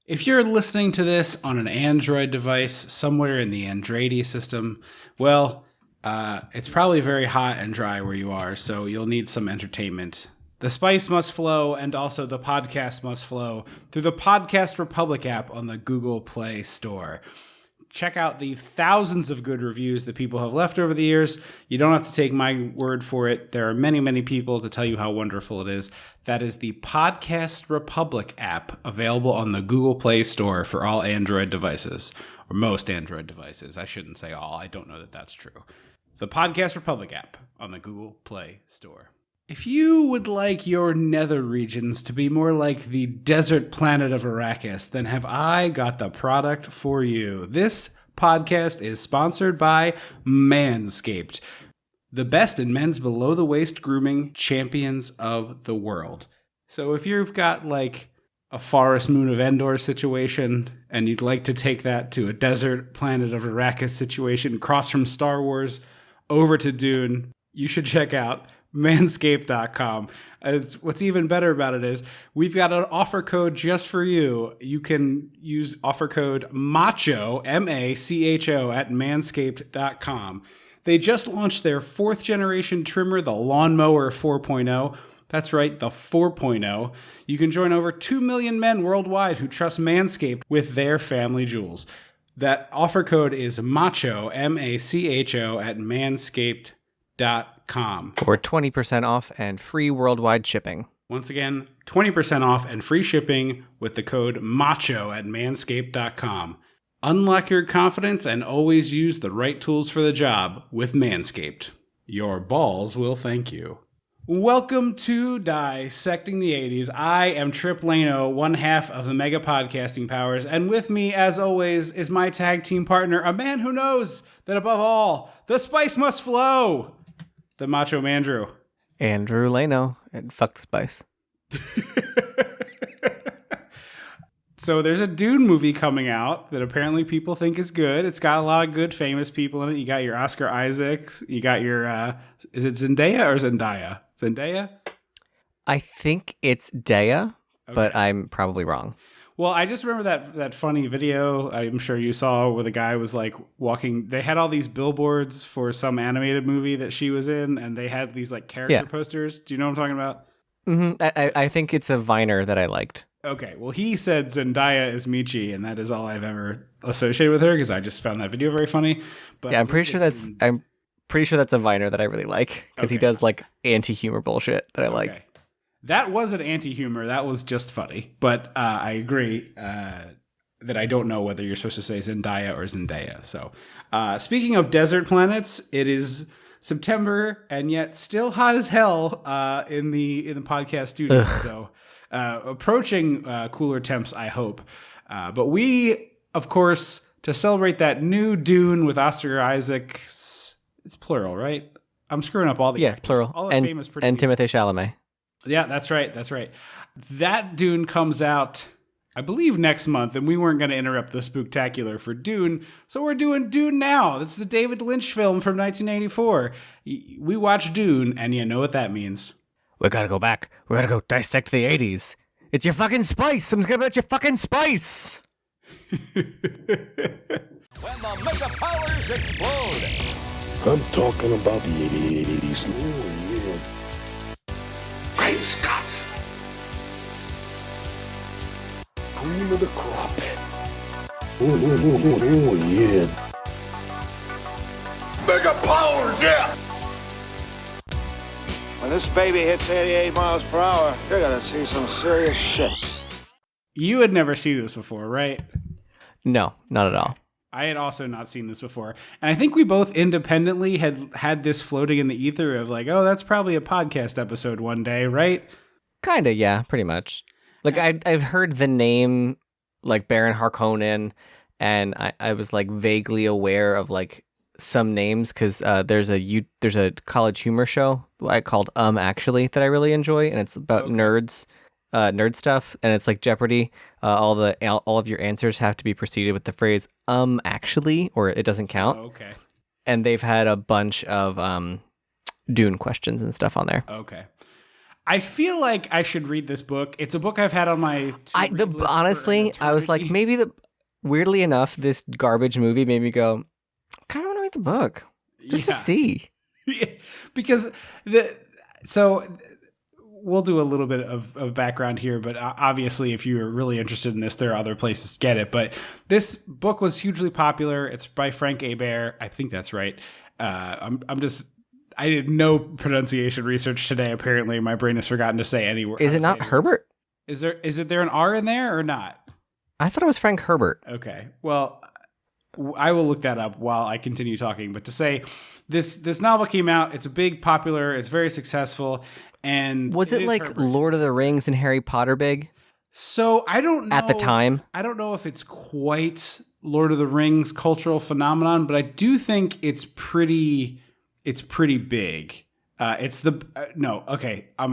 If you're listening to this on an Android device somewhere in the Eighties system, well, it's probably very hot and dry where you are, so you'll need some entertainment. The spice must flow, and also the podcast must flow through the Podcast Republic app on the Google Play Store. Check out the thousands of good reviews that people have left over the years. You don't have to take my word for it. There are many, many people to tell you how wonderful it is. That is the Podcast Republic app, available on the Google Play Store for all Android devices, or most Android devices. I shouldn't say all. I don't know that that's true. The Podcast Republic app on the Google Play Store. If you would like your nether regions to be more like the desert planet of Arrakis, then have I got the product for you. This podcast is sponsored by Manscaped, the best in men's below-the-waist grooming champions of the world. So if you've got like a Forest Moon of Endor situation and you'd like to take that to a desert planet of Arrakis situation, cross from Star Wars over to Dune, you should check out Manscaped.com. What's even better about it is we've got an offer code just for you. You can use offer code MACHO, M-A-C-H-O, at Manscaped.com. They just launched their 4th generation trimmer, the Lawnmower 4.0. That's right, the 4.0. You can join over 2 million men worldwide who trust Manscaped with their family jewels. That offer code is MACHO, M-A-C-H-O, at Manscaped.com. For 20% off and free worldwide shipping. Once again, 20% off and free shipping with the code MACHO at Manscaped.com. Unlock your confidence and always use the right tools for the job with Manscaped. Your balls will thank you. Welcome to Dissecting the 80s. I am Trip Lano, one half of the Mega Podcasting Powers, and with me, as always, is my tag team partner, a man who knows that above all, the spice must flow. The Macho Mandrew. Andrew Lano, and fuck the spice. So there's a Dune movie coming out that apparently people think is good. It's got a lot of good famous people in it. You got your Oscar Isaacs. You got your, is it Zendaya or Zendaya? Zendaya? I think it's Daya, but I'm probably wrong. Well, I just remember that funny video I'm sure you saw where the guy was like walking. They had all these billboards for some animated movie that she was in, and they had these like character posters. Do you know what I'm talking about? Mm-hmm. I think it's a Viner that I liked. Okay, well, he said Zendaya is Michi, and that is all I've ever associated with her because I just found that video very funny. But yeah, I'm pretty sure that's a Viner that I really like because he does like anti-humor bullshit that I like. That wasn't anti-humor. That was just funny. But I agree that I don't know whether you're supposed to say Zendaya or Zendaya. So speaking of desert planets, it is September and yet still hot as hell in the podcast studio. Ugh. So approaching cooler temps, I hope. But we, of course, to celebrate that new Dune with Oscar Isaac, it's plural, right? I'm screwing up all the actors. Plural. All the famous pretty and Timothée Chalamet. Yeah, that's right. That's right. That Dune comes out, I believe, next month, and we weren't going to interrupt the spooktacular for Dune, so we're doing Dune now. That's the David Lynch film from 1984. We watched Dune, and you know what that means. We gotta go back. We gotta go dissect the 80s. It's your fucking spice. Someone's gonna bet your fucking spice. When the mega powers explode. I'm talking about the 80s. Oh, yeah. Great Scott! Cream of the crop. Oh, yeah. Mega powers, yeah! When this baby hits 88 miles per hour, you're gonna see some serious shit. You had never seen this before, right? No, not at all. I had also not seen this before. And I think we both independently had this floating in the ether of like, oh, that's probably a podcast episode one day, right? Kinda, yeah, pretty much. Like, I've heard the name, like, Baron Harkonnen, and I was, like, vaguely aware of, like, some names, because there's a college humor show called Actually that I really enjoy, and it's about nerds. Nerd stuff, and it's like Jeopardy. All of your answers have to be preceded with the phrase actually, or it doesn't count. Okay. And they've had a bunch of Dune questions and stuff on there. Okay. I feel like I should read this book. It's a book I've had on my to-read list for Honestly, I was like, eternity. weirdly enough, this garbage movie made me go, kind of want to read the book just to Yeah. see. Because we'll do a little bit of background here, but obviously if you're really interested in this, there are other places to get it. But this book was hugely popular. It's by Frank Hebert. I think that's right. I did no pronunciation research today. Apparently my brain has forgotten to say any word. Is it not Herbert? Is there an R in there or not? I thought it was Frank Herbert. Okay. Well, I will look that up while I continue talking. But to say this novel came out, it's a big popular, it's very successful. And Was it is like Herbert. Lord of the Rings and Harry Potter big? So I don't know At the time? I don't know if it's quite Lord of the Rings cultural phenomenon, but I do think it's pretty big. I'm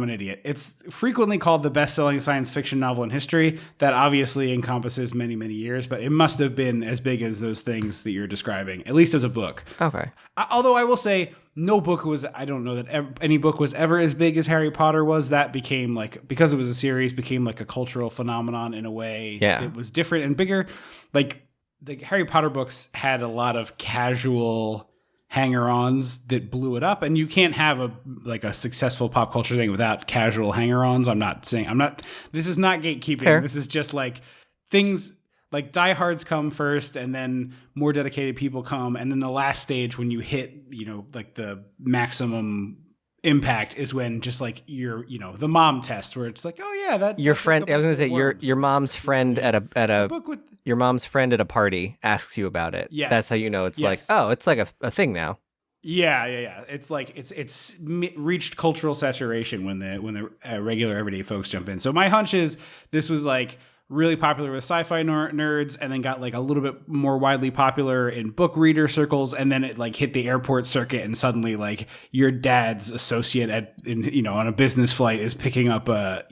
an idiot. It's frequently called the best-selling science fiction novel in history. That obviously encompasses many, many years, but it must have been as big as those things that you're describing, at least as a book. Okay. Although I will say, I don't know that any book was ever as big as Harry Potter was. That became like, because it was a series, became like a cultural phenomenon in a way that was different and bigger. Like the Harry Potter books had a lot of casual hanger-ons that blew it up, and you can't have a successful pop culture thing without casual hanger-ons. This is not gatekeeping. Fair. This is just like things like diehards come first, and then more dedicated people come, and then the last stage when you hit, like the maximum impact is when just like the mom test, where it's like, oh yeah, that Your that's friend, like a I was going to book say with worms. your mom's friend at a book with your mom's friend at a party asks you about it. Yes. That's how you know it's Yes. like, oh, it's like a thing now. Yeah. It's like it's reached cultural saturation when the regular everyday folks jump in. So my hunch is this was like really popular with sci-fi nerds, and then got like a little bit more widely popular in book reader circles, and then it like hit the airport circuit, and suddenly like your dad's associate on a business flight is picking up a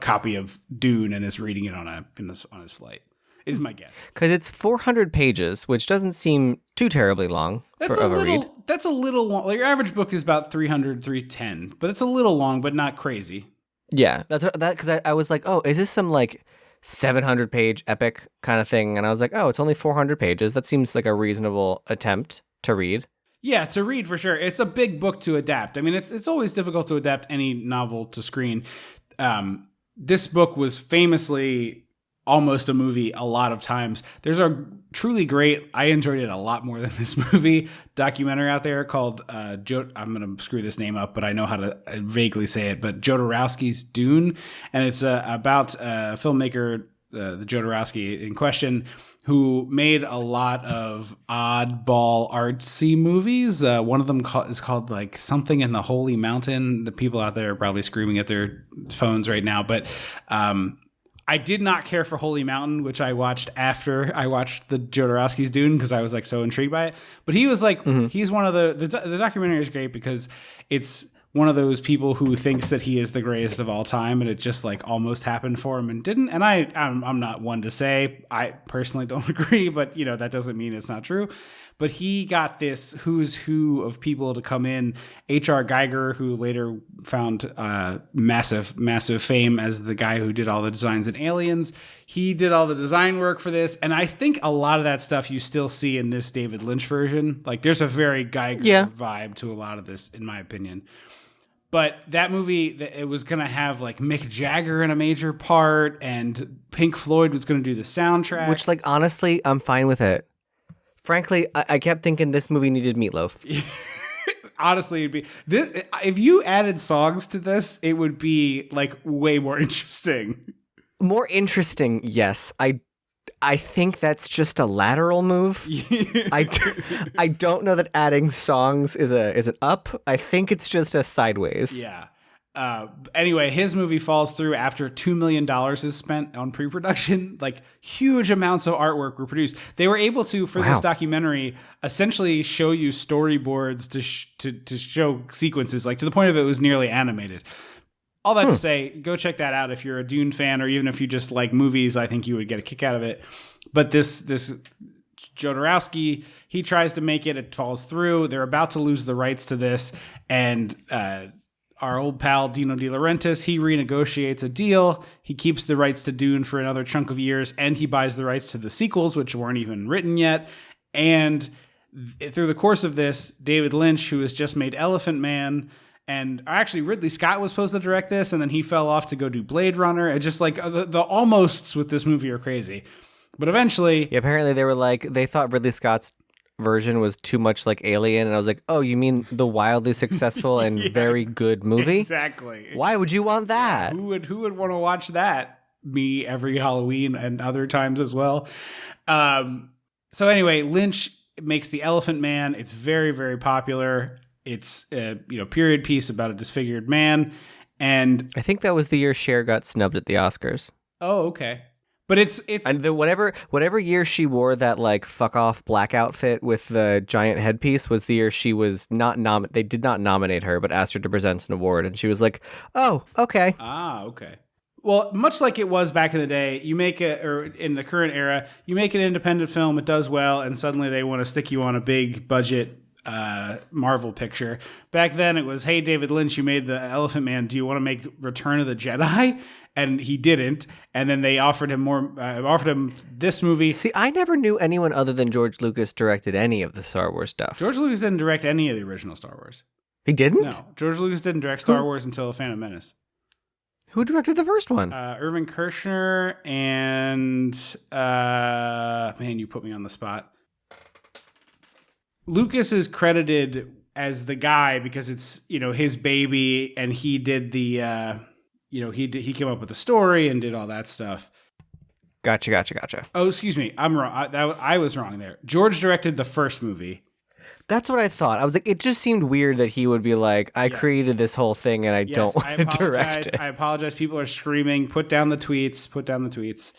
copy of Dune and is reading it on his flight. Is my guess. Because it's 400 pages, which doesn't seem too terribly long of a read. That's a little long. Like your average book is about 300, 310, but it's a little long, but not crazy. Yeah, because I was like, oh, is this some like 700 page epic kind of thing? And I was like, oh, it's only 400 pages. That seems like a reasonable attempt to read. Yeah, to read for sure. It's a big book to adapt. I mean, it's always difficult to adapt any novel to screen. This book was famously almost a movie a lot of times. There's a truly great, I enjoyed it a lot more than this movie, documentary out there called I'm going to screw this name up, but I know how to vaguely say it, but Jodorowsky's Dune. And it's about a filmmaker, the Jodorowsky in question, who made a lot of oddball artsy movies. One of them is called like Something in the Holy Mountain. The people out there are probably screaming at their phones right now, but I did not care for Holy Mountain, which I watched after I watched the Jodorowsky's Dune because I was like so intrigued by it. But he was like, he's one of the documentary is great because it's one of those people who thinks that he is the greatest of all time, and it just like almost happened for him and didn't. And I'm not one to say I personally don't agree, but that doesn't mean it's not true. But he got this who's who of people to come in. H.R. Geiger, who later found massive fame as the guy who did all the designs in Aliens. He did all the design work for this. And I think a lot of that stuff you still see in this David Lynch version. Like there's a very Geiger vibe to a lot of this, in my opinion. But that movie, it was going to have like Mick Jagger in a major part, and Pink Floyd was going to do the soundtrack. Which, like, honestly, I'm fine with it. Frankly, I kept thinking this movie needed Meatloaf. Honestly, it'd be this. If you added songs to this, it would be like way more interesting. More interesting, yes. I think that's just a lateral move. I don't know that adding songs is an up. I think it's just a sideways. Yeah. Anyway, his movie falls through after $2 million is spent on pre-production. Like huge amounts of artwork were produced. They were able to, for this documentary, essentially show you storyboards to show sequences, like to the point of it was nearly animated. All that to say, go check that out if you're a Dune fan, or even if you just like movies. I think you would get a kick out of it. But this Jodorowsky, he tries to make it. It falls through. They're about to lose the rights to this, and our old pal Dino De Laurentiis, he renegotiates a deal. He keeps the rights to Dune for another chunk of years, and he buys the rights to the sequels, which weren't even written yet. And through the course of this, David Lynch, who has just made Elephant Man, and actually Ridley Scott was supposed to direct this, and then he fell off to go do Blade Runner. It just like the almosts with this movie are crazy. But eventually... Yeah, apparently they were like, they thought Ridley Scott's version was too much like Alien, and I was like, oh, you mean the wildly successful and very good movie? Exactly. Why would you want that? Who would want to watch that? Me every Halloween and other times as well. So anyway, Lynch makes The Elephant Man. It's very, very popular. It's a period piece about a disfigured man, and I think that was the year Cher got snubbed at the Oscars. Oh, okay. But it's and whatever year she wore that like fuck off black outfit with the giant headpiece was the year she was not they did not nominate her, but asked her to present an award, and she was like, "Oh, okay." Ah, okay. Well, much like it was back in the day, you make it, or in the current era, you make an independent film, it does well, and suddenly they want to stick you on a big budget Marvel picture. Back then it was, hey, David Lynch, you made The Elephant Man. Do you want to make Return of the Jedi? And he didn't. And then they offered him this movie. See, I never knew anyone other than George Lucas directed any of the Star Wars stuff. George Lucas didn't direct any of the original Star Wars. He didn't? No, George Lucas didn't direct Star Wars until Phantom Menace. Who directed the first one? Irvin Kershner and man, you put me on the spot. Lucas is credited as the guy because it's his baby, and he did the he came up with the story and did all that stuff. Gotcha. Oh, excuse me, I'm wrong. I was wrong there. George directed the first movie. That's what I thought. I was like, it just seemed weird that he would be like, I created this whole thing and I don't want to direct it. I apologize. People are screaming. Put down the tweets.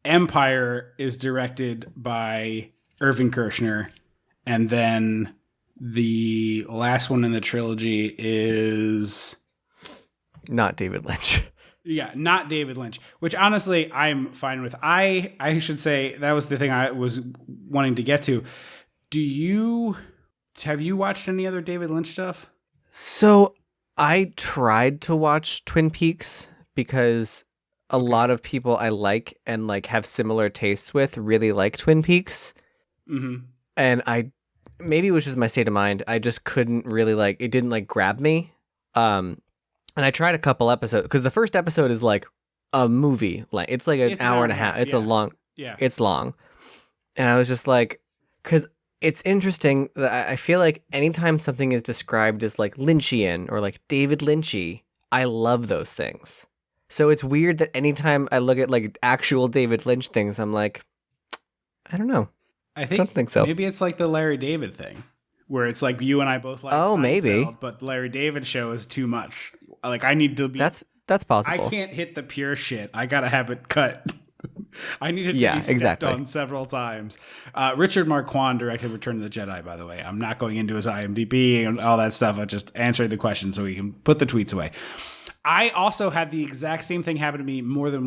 Empire is directed by Irvin Kershner. And then the last one in the trilogy is... not David Lynch. Yeah, not David Lynch, which honestly I'm fine with. I should say that was the thing I was wanting to get to. Have you watched any other David Lynch stuff? So I tried to watch Twin Peaks because a lot of people I like and like have similar tastes with really like Twin Peaks. Mm-hmm. And maybe it was just my state of mind. I just couldn't really it didn't grab me. And I tried a couple episodes because the first episode is like a movie. Like it's like an hour and a half. It's it's long. And I was just like, because it's interesting that I feel like anytime something is described as like Lynchian or like David Lynchy, I love those things. So it's weird that anytime I look at like actual David Lynch things, I'm like, I don't know. I don't think so. Maybe it's like the Larry David thing, where it's like you and I both like Seinfeld, maybe, but the Larry David show is too much. Like I need to be. That's possible. I can't hit the pure shit. I gotta have it cut. I needed to be stepped on several times. Richard Marquand directed Return of the Jedi, by the way. I'm not going into his IMDb and all that stuff. I just answered the question so we can put the tweets away. I also had the exact same thing happen to me probably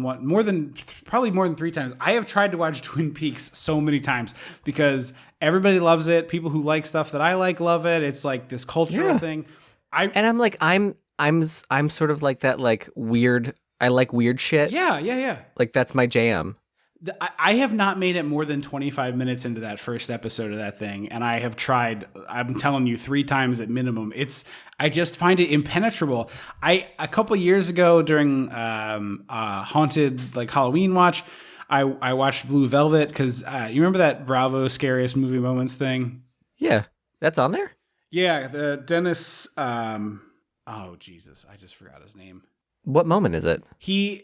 more than 3 times. I have tried to watch Twin Peaks so many times because everybody loves it. People who like stuff that I like love it. It's like this cultural thing. I'm like, I'm sort of like that, like weird. I like weird shit. Yeah. Like that's my jam. I have not made it more than 25 minutes into that first episode of that thing, and I have tried, I'm telling you, 3 times at minimum. I just find it impenetrable. A couple years ago during haunted like Halloween watch, I watched Blue Velvet because you remember that Bravo Scariest Movie Moments thing? Yeah, that's on there? Yeah, the Dennis, oh Jesus, I just forgot his name. What moment is it? He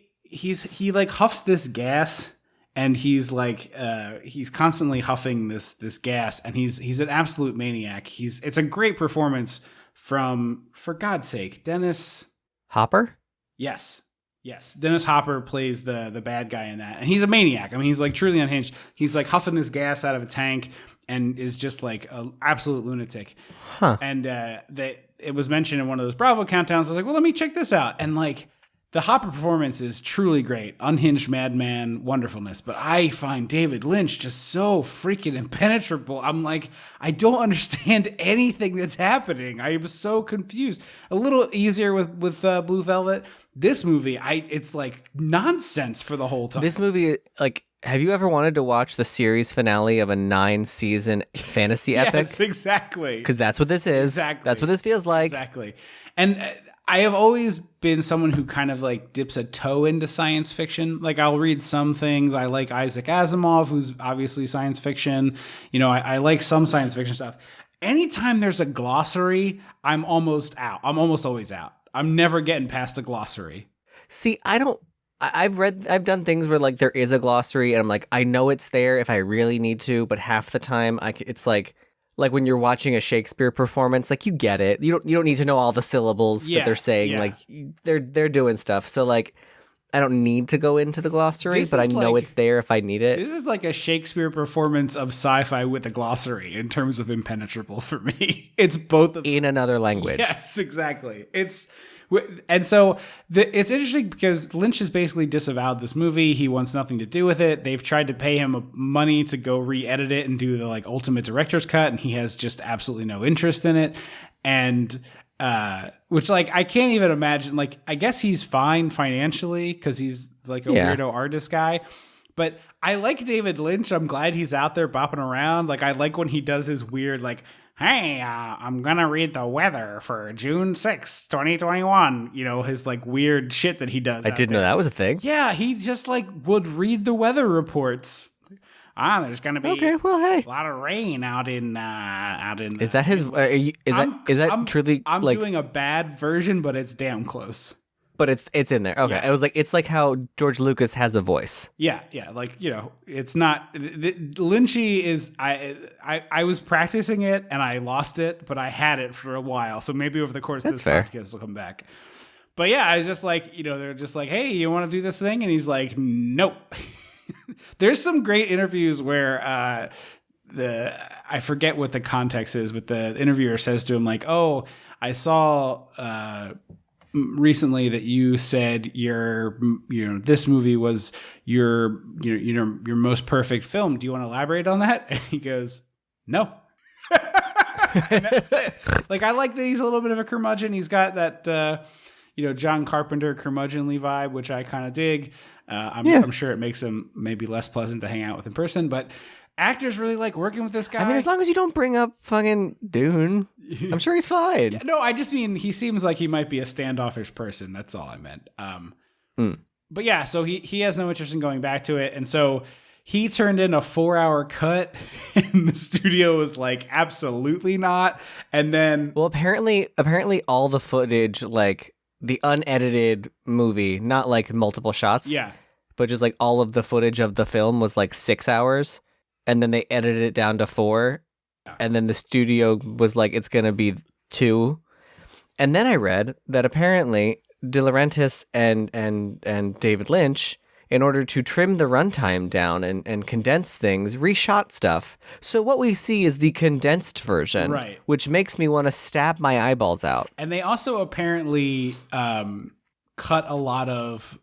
like huffs this gas, and he's like he's constantly huffing this gas, and he's an absolute maniac. It's a great performance from, for God's sake, Dennis Hopper? Yes. Dennis Hopper plays the bad guy in that, and he's a maniac. I mean, he's like truly unhinged. He's like huffing this gas out of a tank and is just like an absolute lunatic. Huh. And it was mentioned in one of those Bravo countdowns. I was like, well, let me check this out. And like, The Hopper performance is truly great. Unhinged madman wonderfulness. But I find David Lynch just so freaking impenetrable. I'm like, I don't understand anything that's happening. I am so confused. A little easier with Blue Velvet. This movie, it's like nonsense for the whole time. This movie, like, have you ever wanted to watch the series finale of a 9-season fantasy epic? Yes, exactly. Because that's what this is. Exactly. That's what this feels like. Exactly. And I have always been someone who kind of like dips a toe into science fiction. Like I'll read some things. I like Isaac Asimov, who's obviously science fiction. You know, I like some science fiction stuff. Anytime there's a glossary, I'm almost out. I'm almost always out. I'm never getting past a glossary. See, I've done things where like there is a glossary and I'm like, I know it's there if I really need to, but half the time it's like when you're watching a Shakespeare performance, like you get it. You don't need to know all the syllables that they're saying. Yeah. Like they're doing stuff. So like I don't need to go into the glossary, but I know it's there if I need it. This is like a Shakespeare performance of sci-fi with a glossary in terms of impenetrable for me. It's both of In another language. Yes, exactly. And so it's interesting because Lynch has basically disavowed this movie. He wants nothing to do with it. They've tried to pay him money to go re-edit it and do the like ultimate director's cut, and he has just absolutely no interest in it. And which like I can't even imagine. Like I guess he's fine financially because he's like a weirdo artist guy. But I like David Lynch. I'm glad he's out there bopping around. Like I like when he does his weird like, hey, I'm going to read the weather for June 6th, 2021. You know, his like weird shit that he does. I didn't know that was a thing. Yeah, he just like would read the weather reports. There's going to be a lot of rain out in Is that his is that truly I'm like doing a bad version, but it's damn close. But it's in there. Okay. Yeah. I was like, it's like how George Lucas has a voice. Yeah, like, you know, it's not Lynchy is I was practicing it and I lost it, but I had it for a while. So maybe over the course of this podcast it'll come back. But yeah, I was just like, you know, they're just like, hey, you want to do this thing? And he's like, nope. There's some great interviews where I forget what the context is, but the interviewer says to him like, oh, I saw recently that you said this movie was your most perfect film. Do you want to elaborate on that? And he goes, no. And that's it. Like I like that he's a little bit of a curmudgeon. He's got that John Carpenter curmudgeonly vibe, which I kind of dig. I'm sure it makes him maybe less pleasant to hang out with in person, but actors really like working with this guy. I mean, as long as you don't bring up fucking Dune, I'm sure he's fine. No, I just mean he seems like he might be a standoffish person. That's all I meant. But yeah, so he has no interest in going back to it. And so he turned in a 4-hour cut and the studio was like, absolutely not. And then... Well, apparently all the footage, like the unedited movie, not like multiple shots. Yeah. But just like all of the footage of the film was like 6 hours. And then they edited it down to 4. And then the studio was like, it's going to be 2. And then I read that apparently De Laurentiis and David Lynch, in order to trim the runtime down and condense things, reshot stuff. So what we see is the condensed version, right? Which makes me want to stab my eyeballs out. And they also apparently cut a lot of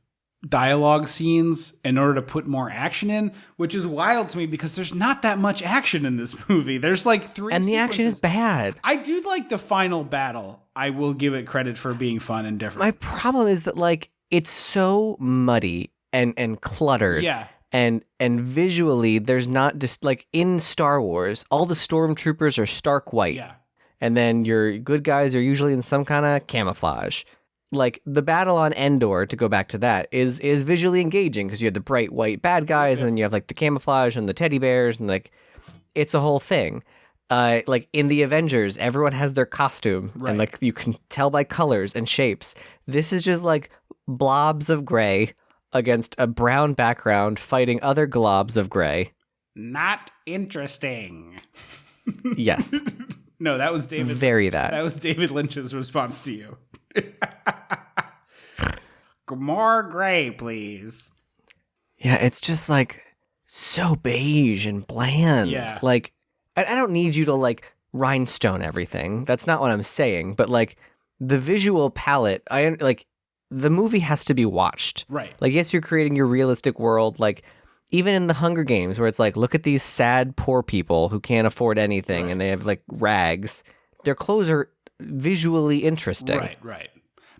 dialogue scenes in order to put more action in, which is wild to me because there's not that much action in this movie. There's like 3 and the sequences. Action is bad. I do like the final battle. I will give it credit for being fun and different. My problem is that like it's so muddy and cluttered. Yeah. And visually there's not just like in Star Wars, all the stormtroopers are stark white. Yeah. And then your good guys are usually in some kind of camouflage. Like the battle on Endor, to go back to that, is visually engaging because you have the bright white bad guys and then you have like the camouflage and the teddy bears and like it's a whole thing. Like in the Avengers, everyone has their costume and like you can tell by colors and shapes. This is just like blobs of gray against a brown background fighting other globs of gray. Not interesting. Yes. No, that was David. That was David Lynch's response to you. More gray, please. Yeah, it's just like so beige and bland. Yeah. Like, I don't need you to like rhinestone everything. That's not what I'm saying. But like the visual palette, the movie has to be watched. Right. Like, yes, you're creating your realistic world. Like, even in the Hunger Games, where it's like, look at these sad, poor people who can't afford anything and they have like rags. Their clothes are visually interesting. Right.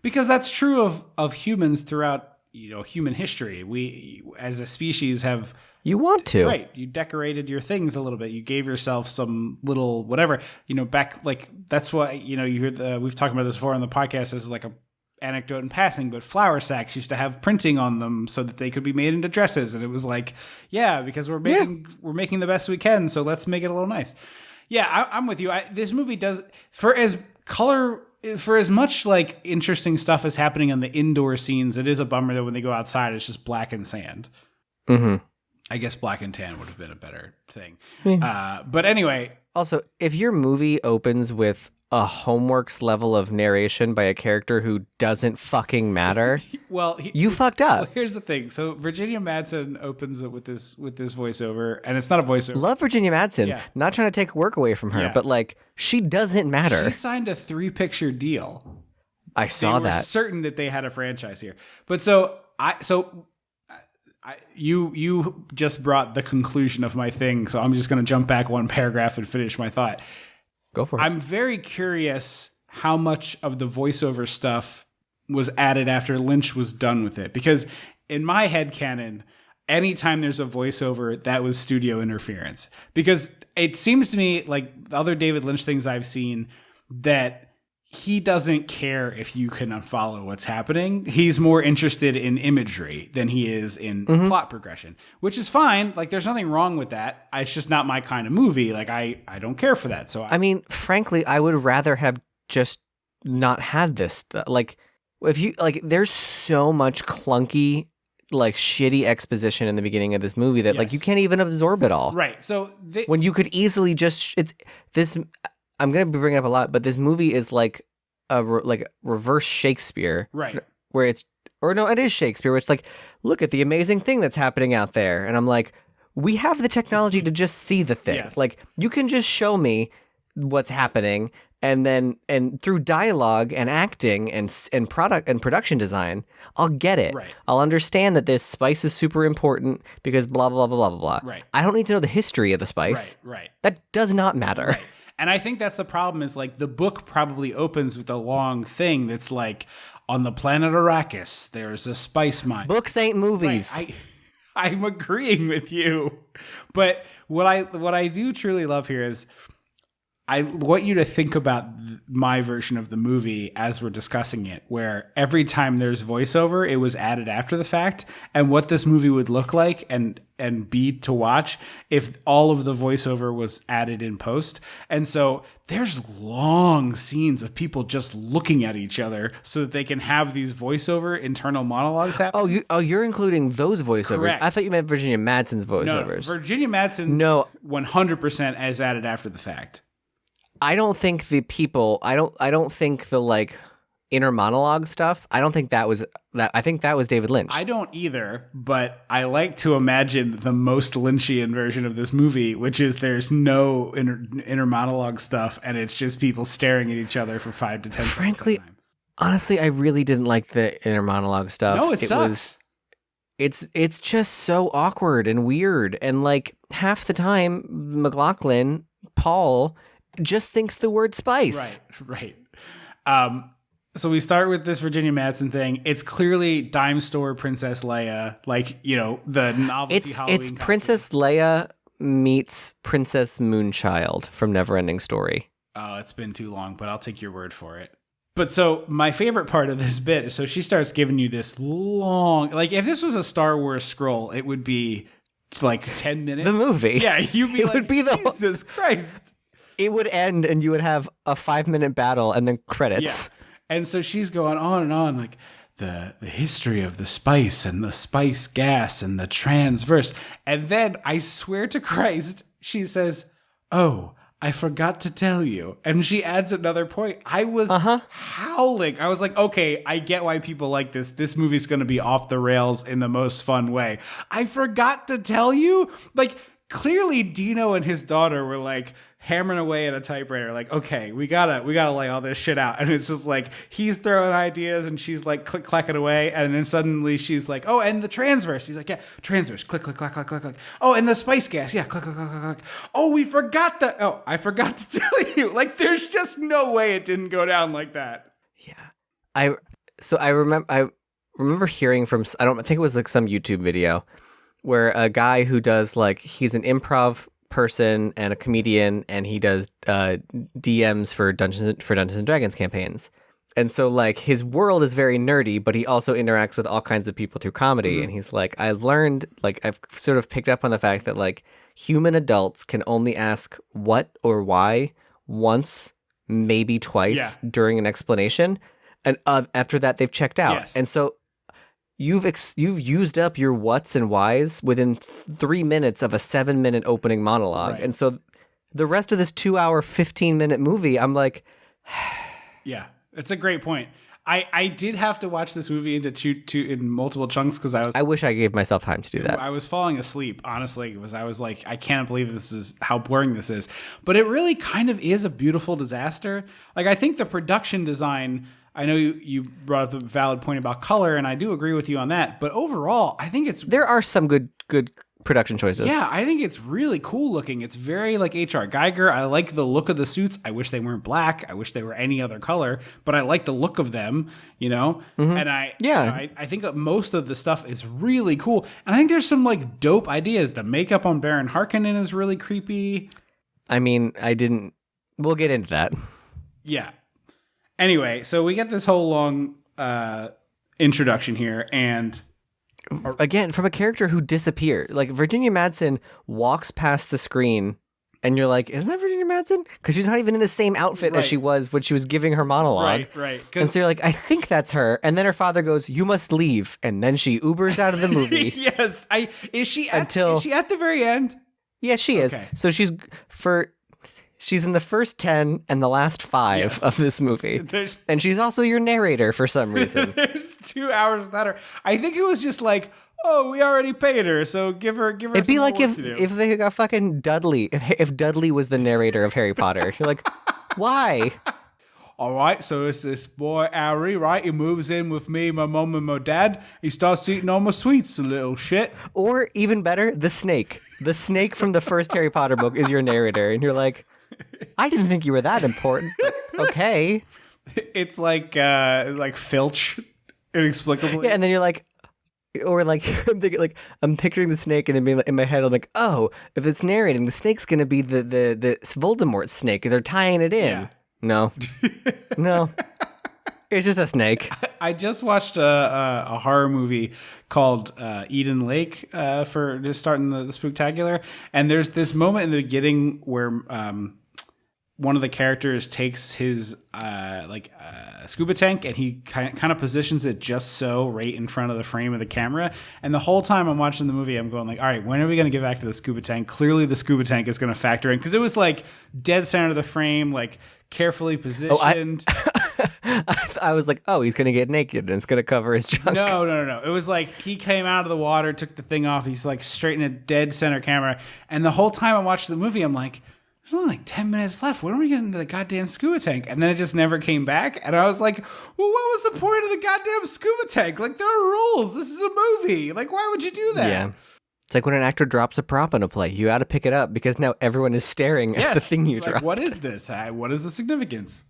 Because that's true of humans throughout, human history. We, as a species, have... You want to. Right. You decorated your things a little bit. You gave yourself some little whatever, back, like, that's why, you hear we've talked about this before on the podcast as like a anecdote in passing, but flour sacks used to have printing on them so that they could be made into dresses. And it was like, yeah, because we're making the best we can. So let's make it a little nice. Yeah, I'm with you. This movie does, for as much like interesting stuff is happening on the indoor scenes, it is a bummer that when they go outside, it's just black and sand. Mm-hmm. I guess black and tan would have been a better thing. But anyway. Also, if your movie opens with a homeworks level of narration by a character who doesn't fucking matter, you fucked up. Well, here's the thing. So Virginia Madsen opens it with this voiceover, and it's not a voiceover. Love Virginia Madsen. Yeah. Not trying to take work away from her, but like, she doesn't matter. She signed a 3-picture deal. I saw that. They were certain that they had a franchise here. But you just brought the conclusion of my thing, so I'm just going to jump back one paragraph and finish my thought. Go for it. I'm very curious how much of the voiceover stuff was added after Lynch was done with it, because in my headcanon, anytime there's a voiceover, that was studio interference. Because it seems to me like the other David Lynch things I've seen that he doesn't care if you can unfollow what's happening. He's more interested in imagery than he is in plot progression, which is fine. Like, there's nothing wrong with that. It's just not my kind of movie. Like, I don't care for that. So, I mean, frankly, I would rather have just not had this stuff. Like, if you, like, there's so much clunky, like, shitty exposition in the beginning of this movie that, like, you can't even absorb it all. Right. So, when you could easily just, I'm going to be bringing up a lot, but this movie is like a reverse Shakespeare. Right. Where it is Shakespeare, where it's like, look at the amazing thing that's happening out there. And I'm like, we have the technology to just see the thing. Yes. Like, you can just show me what's happening. And through dialogue and acting and product and production design, I'll get it. Right. I'll understand that this spice is super important because blah, blah, blah, blah, blah, blah. Right. I don't need to know the history of the spice. Right. That does not matter. Right. And I think that's the problem, is like the book probably opens with a long thing that's like, on the planet Arrakis, there's a spice mine. Books ain't movies. Right. I'm agreeing with you. But what I do truly love here is I want you to think about my version of the movie as we're discussing it, where every time there's voiceover, it was added after the fact, and what this movie would look like and be to watch if all of the voiceover was added in post. And so there's long scenes of people just looking at each other so that they can have these voiceover internal monologues happen. You're including those voiceovers. Correct. I thought you meant Virginia Madsen's voiceovers. No, Virginia Madsen 100% is added after the fact. I don't think the people, I don't think the like inner monologue stuff, I don't think that was that. I think that was David Lynch. I don't either, but I like to imagine the most Lynchian version of this movie, which is there's no inner monologue stuff, and it's just people staring at each other for 5 to 10 seconds. Frankly, honestly, I really didn't like the inner monologue stuff. No, it sucks. It's just so awkward and weird, and like half the time, McLaughlin, Paul, just thinks the word spice. Right. So we start with this Virginia Madsen thing. It's clearly dime store Princess Leia, like, the novelty Halloween It's costume. Princess Leia meets Princess Moonchild from Neverending Story. Oh, it's been too long, but I'll take your word for it. But so my favorite part of this bit is, so she starts giving you this long, like, if this was a Star Wars scroll, it would be like 10 minutes. The movie. Yeah, you'd be Jesus Christ. It would end and you would have a 5-minute battle and then credits. Yeah. And so she's going on and on, like the history of the spice and the spice gas and the transverse. And then I swear to Christ, she says, "Oh, I forgot to tell you." And she adds another point. I was howling. I was like, okay, I get why people like this. This movie's going to be off the rails in the most fun way. I forgot to tell you? Like, clearly Dino and his daughter were like hammering away at a typewriter, like, okay, we gotta lay all this shit out. And it's just like he's throwing ideas and she's like clacking away, and then suddenly she's like, oh, and the transverse. He's like, yeah, transverse, click, click, click, click, click, click. Oh, and the spice gas, yeah, click, click, click, click, click. Oh, we forgot that. Oh, I forgot to tell you. Like, there's just no way it didn't go down like that. Yeah. I remember hearing from, I think it was like some YouTube video where a guy who does like, he's an improv person and a comedian, and he does DMs for Dungeons and Dragons campaigns. And so like his world is very nerdy, but he also interacts with all kinds of people through comedy. Mm-hmm. And he's like, I've sort of picked up on the fact that like human adults can only ask what or why once, maybe twice during an explanation. And after that, they've checked out. Yes. And so you've used up your whats and whys within 3 minutes of a 7-minute opening monologue. Right. And so the rest of this 2-hour, 15-minute movie, I'm like... Yeah, it's a great point. I did have to watch this movie in multiple chunks because I wish I gave myself time to do that. I was falling asleep, honestly, because I was like, I can't believe this is how boring this is. But it really kind of is a beautiful disaster. Like, I think the production design... I know you brought up a valid point about color, and I do agree with you on that. But overall, I think there are some good production choices. Yeah, I think it's really cool looking. It's very like H.R. Geiger. I like the look of the suits. I wish they weren't black. I wish they were any other color, but I like the look of them, you know? Mm-hmm. And I think that most of the stuff is really cool. And I think there's some like dope ideas. The makeup on Baron Harkonnen is really creepy. I mean, we'll get into that. Yeah. Anyway, so we get this whole long introduction here, and again, from a character who disappeared. Like, Virginia Madsen walks past the screen, and you're like, isn't that Virginia Madsen? Because she's not even in the same outfit as she was when she was giving her monologue. Right. And so you're like, I think that's her. And then her father goes, you must leave. And then she Ubers out of the movie. Yes. Is she at the very end? Yeah, she is. So she's in the first 10 and the last 5 of this movie. And she's also your narrator for some reason. There's 2 hours without her. I think it was just like, oh, we already paid her, so give her It'd be like if they got fucking Dudley, if Dudley was the narrator of Harry Potter. You're like, why? All right, so it's this boy, Harry, right? He moves in with me, my mom, and my dad. He starts eating all my sweets, a little shit. Or even better, the snake. The snake from the first Harry Potter book is your narrator. And you're like, I didn't think you were that important. Okay. It's like Filch, inexplicably. Yeah, and then you're like, or like I'm thinking, like I'm picturing the snake, and then being in my head, I'm like, oh, if it's narrating, the snake's gonna be the Voldemort snake. They're tying it in. Yeah. No, no, it's just a snake. I just watched a horror movie called Eden Lake for just starting the Spooktacular, and there's this moment in the beginning where one of the characters takes his scuba tank, and he kind of positions it just so right in front of the frame of the camera. And the whole time I'm watching the movie, I'm going like, all right, when are we going to get back to the scuba tank? Clearly the scuba tank is going to factor in, because it was like dead center of the frame, like carefully positioned. I was like, oh, he's going to get naked and it's going to cover his junk. No. It was like he came out of the water, took the thing off. He's like straight in a dead center camera. And the whole time I'm watching the movie, I'm like, there's only like 10 minutes left. When are we getting into the goddamn scuba tank? And then it just never came back. And I was like, well, what was the point of the goddamn scuba tank? Like, there are rules. This is a movie. Like, why would you do that? Yeah. It's like when an actor drops a prop in a play. You got to pick it up because now everyone is staring at the thing you dropped. What is this? What is the significance?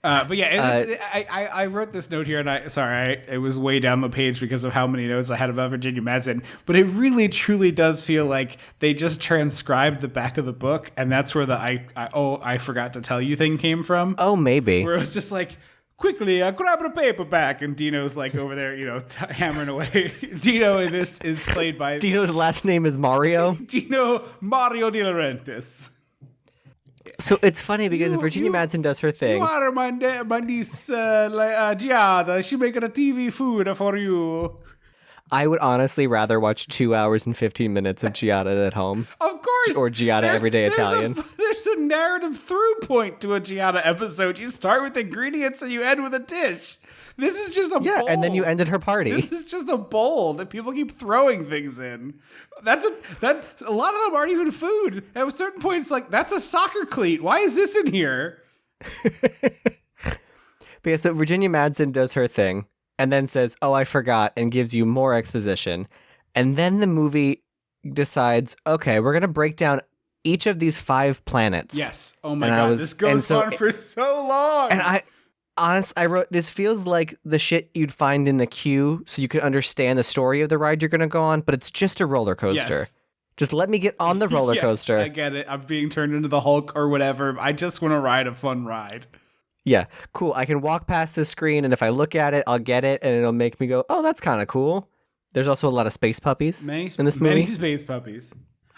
But yeah, I wrote this note here, and it was way down the page because of how many notes I had about Virginia Madsen. But it really, truly does feel like they just transcribed the back of the book, and that's where the I forgot to tell you thing came from. Oh, maybe. Where it was just like, quickly, grab the paperback, and Dino's like over there, hammering away. Dino in this is played by Dino's last name is Mario. Dino Mario De Laurentiis. So it's funny because Virginia Madsen does her thing. You are my niece, Giada. She making a TV food for you. I would honestly rather watch 2 hours and 15 minutes of Giada at home. Of course. Or Giada Everyday Italian. There's a narrative through point to a Giada episode. You start with ingredients and you end with a dish. This is just a bowl. and then you ended her party. This is just a bowl that people keep throwing things in. That's a lot of them aren't even food. At a certain point, it's like, that's a soccer cleat. Why is this in here? But yeah, so Virginia Madsen does her thing and then says, "Oh, I forgot," and gives you more exposition. And then the movie decides, okay, we're going to break down each of these 5 planets. Yes. Oh my God. This goes on for so long. And I wrote, this feels like the shit you'd find in the queue so you could understand the story of the ride you're going to go on, but it's just a roller coaster. Yes. Just let me get on the roller coaster. I get it. I'm being turned into the Hulk or whatever. I just want to ride a fun ride. Yeah, cool. I can walk past the screen, and if I look at it, I'll get it, and it'll make me go, oh, that's kind of cool. There's also a lot of space puppies in this movie. Many space puppies.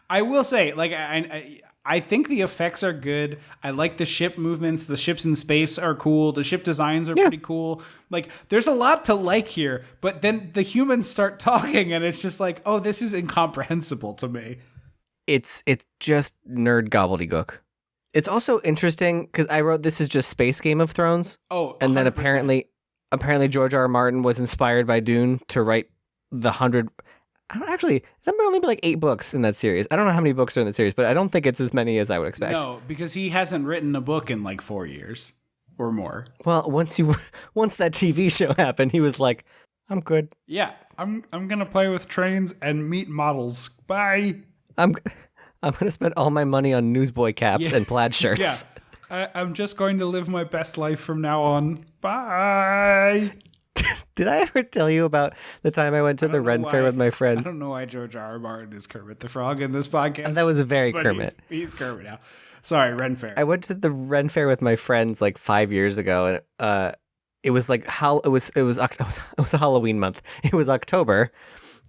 I will say, like, I think the effects are good. I like the ship movements. The ships in space are cool. The ship designs are pretty cool. Like, there's a lot to like here, but then the humans start talking, and it's just like, oh, this is incomprehensible to me. It's just nerd gobbledygook. It's also interesting because I wrote this is just space Game of Thrones. Oh, and then 100%. apparently George R. R. Martin was inspired by Dune to write the 100. I don't actually. There might only be like 8 books in that series. I don't know how many books are in that series, but I don't think it's as many as I would expect. No, because he hasn't written a book in like 4 years or more. Well, once that TV show happened, he was like, "I'm good. Yeah, I'm gonna play with trains and meet models. Bye." I'm going to spend all my money on newsboy caps and plaid shirts." Yeah. I'm just going to live my best life from now on. Bye. Did I ever tell you about the time I went to the Ren Fair with my I friends? don't know why George R. R. Martin is Kermit the Frog in this podcast. And that was very but Kermit. He's Kermit now. Sorry, Ren Fair. I went to the Ren Fair with my friends like 5 years ago, and it was like it was a Halloween month. It was October,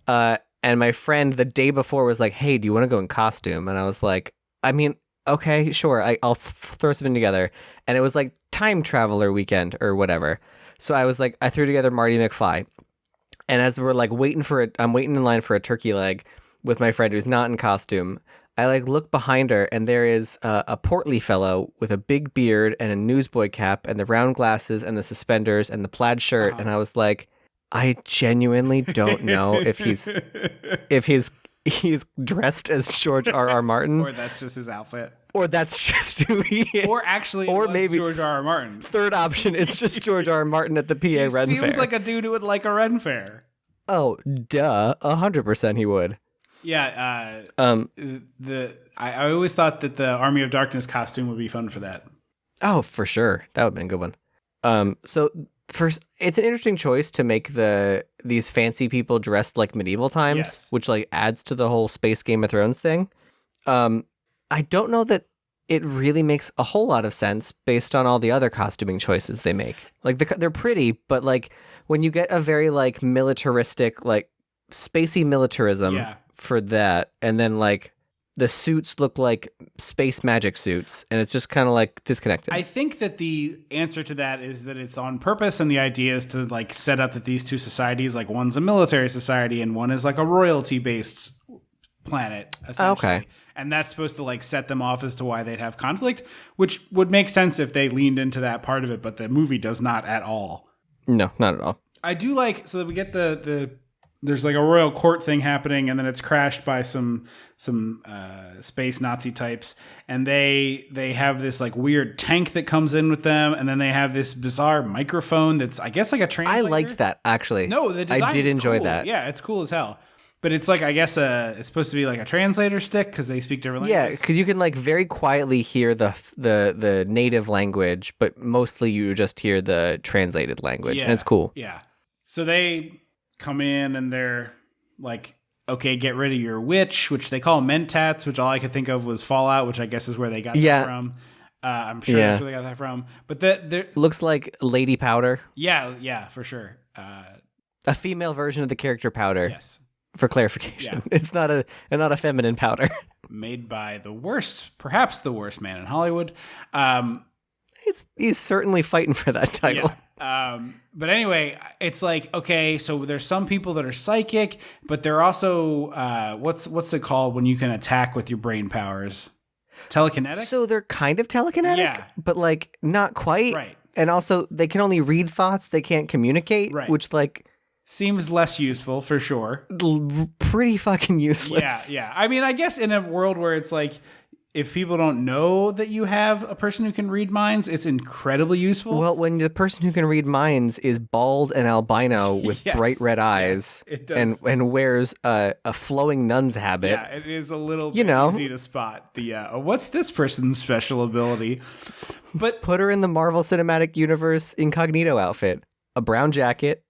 and my friend the day before was like, "Hey, do you want to go in costume?" And I was like, "I mean, okay, sure. I'll throw something together." And it was like time traveler weekend or whatever. So I was like, I threw together Marty McFly. And as we're like I'm waiting in line for a turkey leg with my friend who's not in costume. I like look behind her, and there is a portly fellow with a big beard and a newsboy cap and the round glasses and the suspenders and the plaid shirt. And I was like, I genuinely don't know if he's dressed as George R. R. Martin, or that's just his outfit, or that's just who he is, or actually, or maybe George R. R. Martin. Third option, it's just George R. R. Martin at the PA Ren Fair. Seems like a dude who would like a Ren Fair. Oh, duh, 100% he would. Yeah. I always thought that the Army of Darkness costume would be fun for that. Oh, for sure, that would have been a good one. So first, it's an interesting choice to make these fancy people dressed like medieval times, yes, which like adds to the whole space Game of Thrones thing. I don't know that it really makes a whole lot of sense based on all the other costuming choices they make. Like they're pretty, but like when you get a very like militaristic, like spacey militarism for that, and then like the suits look like space magic suits, and it's just kind of like disconnected. I think that the answer to that is that it's on purpose, and the idea is to like set up that these two societies, like one's a military society and one is like a royalty based planet, essentially. Okay. And that's supposed to like set them off as to why they'd have conflict, which would make sense if they leaned into that part of it, but the movie does not at all. No, not at all. I do like, so that we get the there's like a royal court thing happening, and then it's crashed by some space Nazi types, and they have this like weird tank that comes in with them, and then they have this bizarre microphone that's I guess like a translator. I liked that actually. No, the design I did is enjoy cool. that. Yeah, it's cool as hell. But it's like I guess it's supposed to be like a translator stick because they speak different Yeah, languages. because you can like very quietly hear the native language, but mostly you just hear the translated language, and it's cool. Yeah. So they come in and they're like, okay, get rid of your witch, which they call mentats, which all I could think of was Fallout, which I guess is where they got that from. I'm sure that's where they got that from. But looks like Lady Powder. Yeah, for sure. A female version of the character Powder. Yes. For clarification, Yeah. it's not a feminine powder. Made by perhaps the worst man in Hollywood. He's certainly fighting for that title. Yeah. But anyway, it's like, okay, so there's some people that are psychic, but they're also what's it called when you can attack with your brain powers? Telekinetic? So they're kind of telekinetic, but like not quite. Right. And also, they can only read thoughts. They can't communicate, Right. which, like, Seems less useful for sure. pretty fucking useless. Yeah. I mean, I guess in a world where it's like, if people don't know that you have a person who can read minds, it's incredibly useful. Well, when the person who can read minds is bald and albino with Yes, bright red eyes it does. and wears a flowing nun's habit. Yeah, it is a little You bit know. easy to spot the what's this person's special ability. But Put her in the Marvel Cinematic Universe incognito outfit. A brown jacket,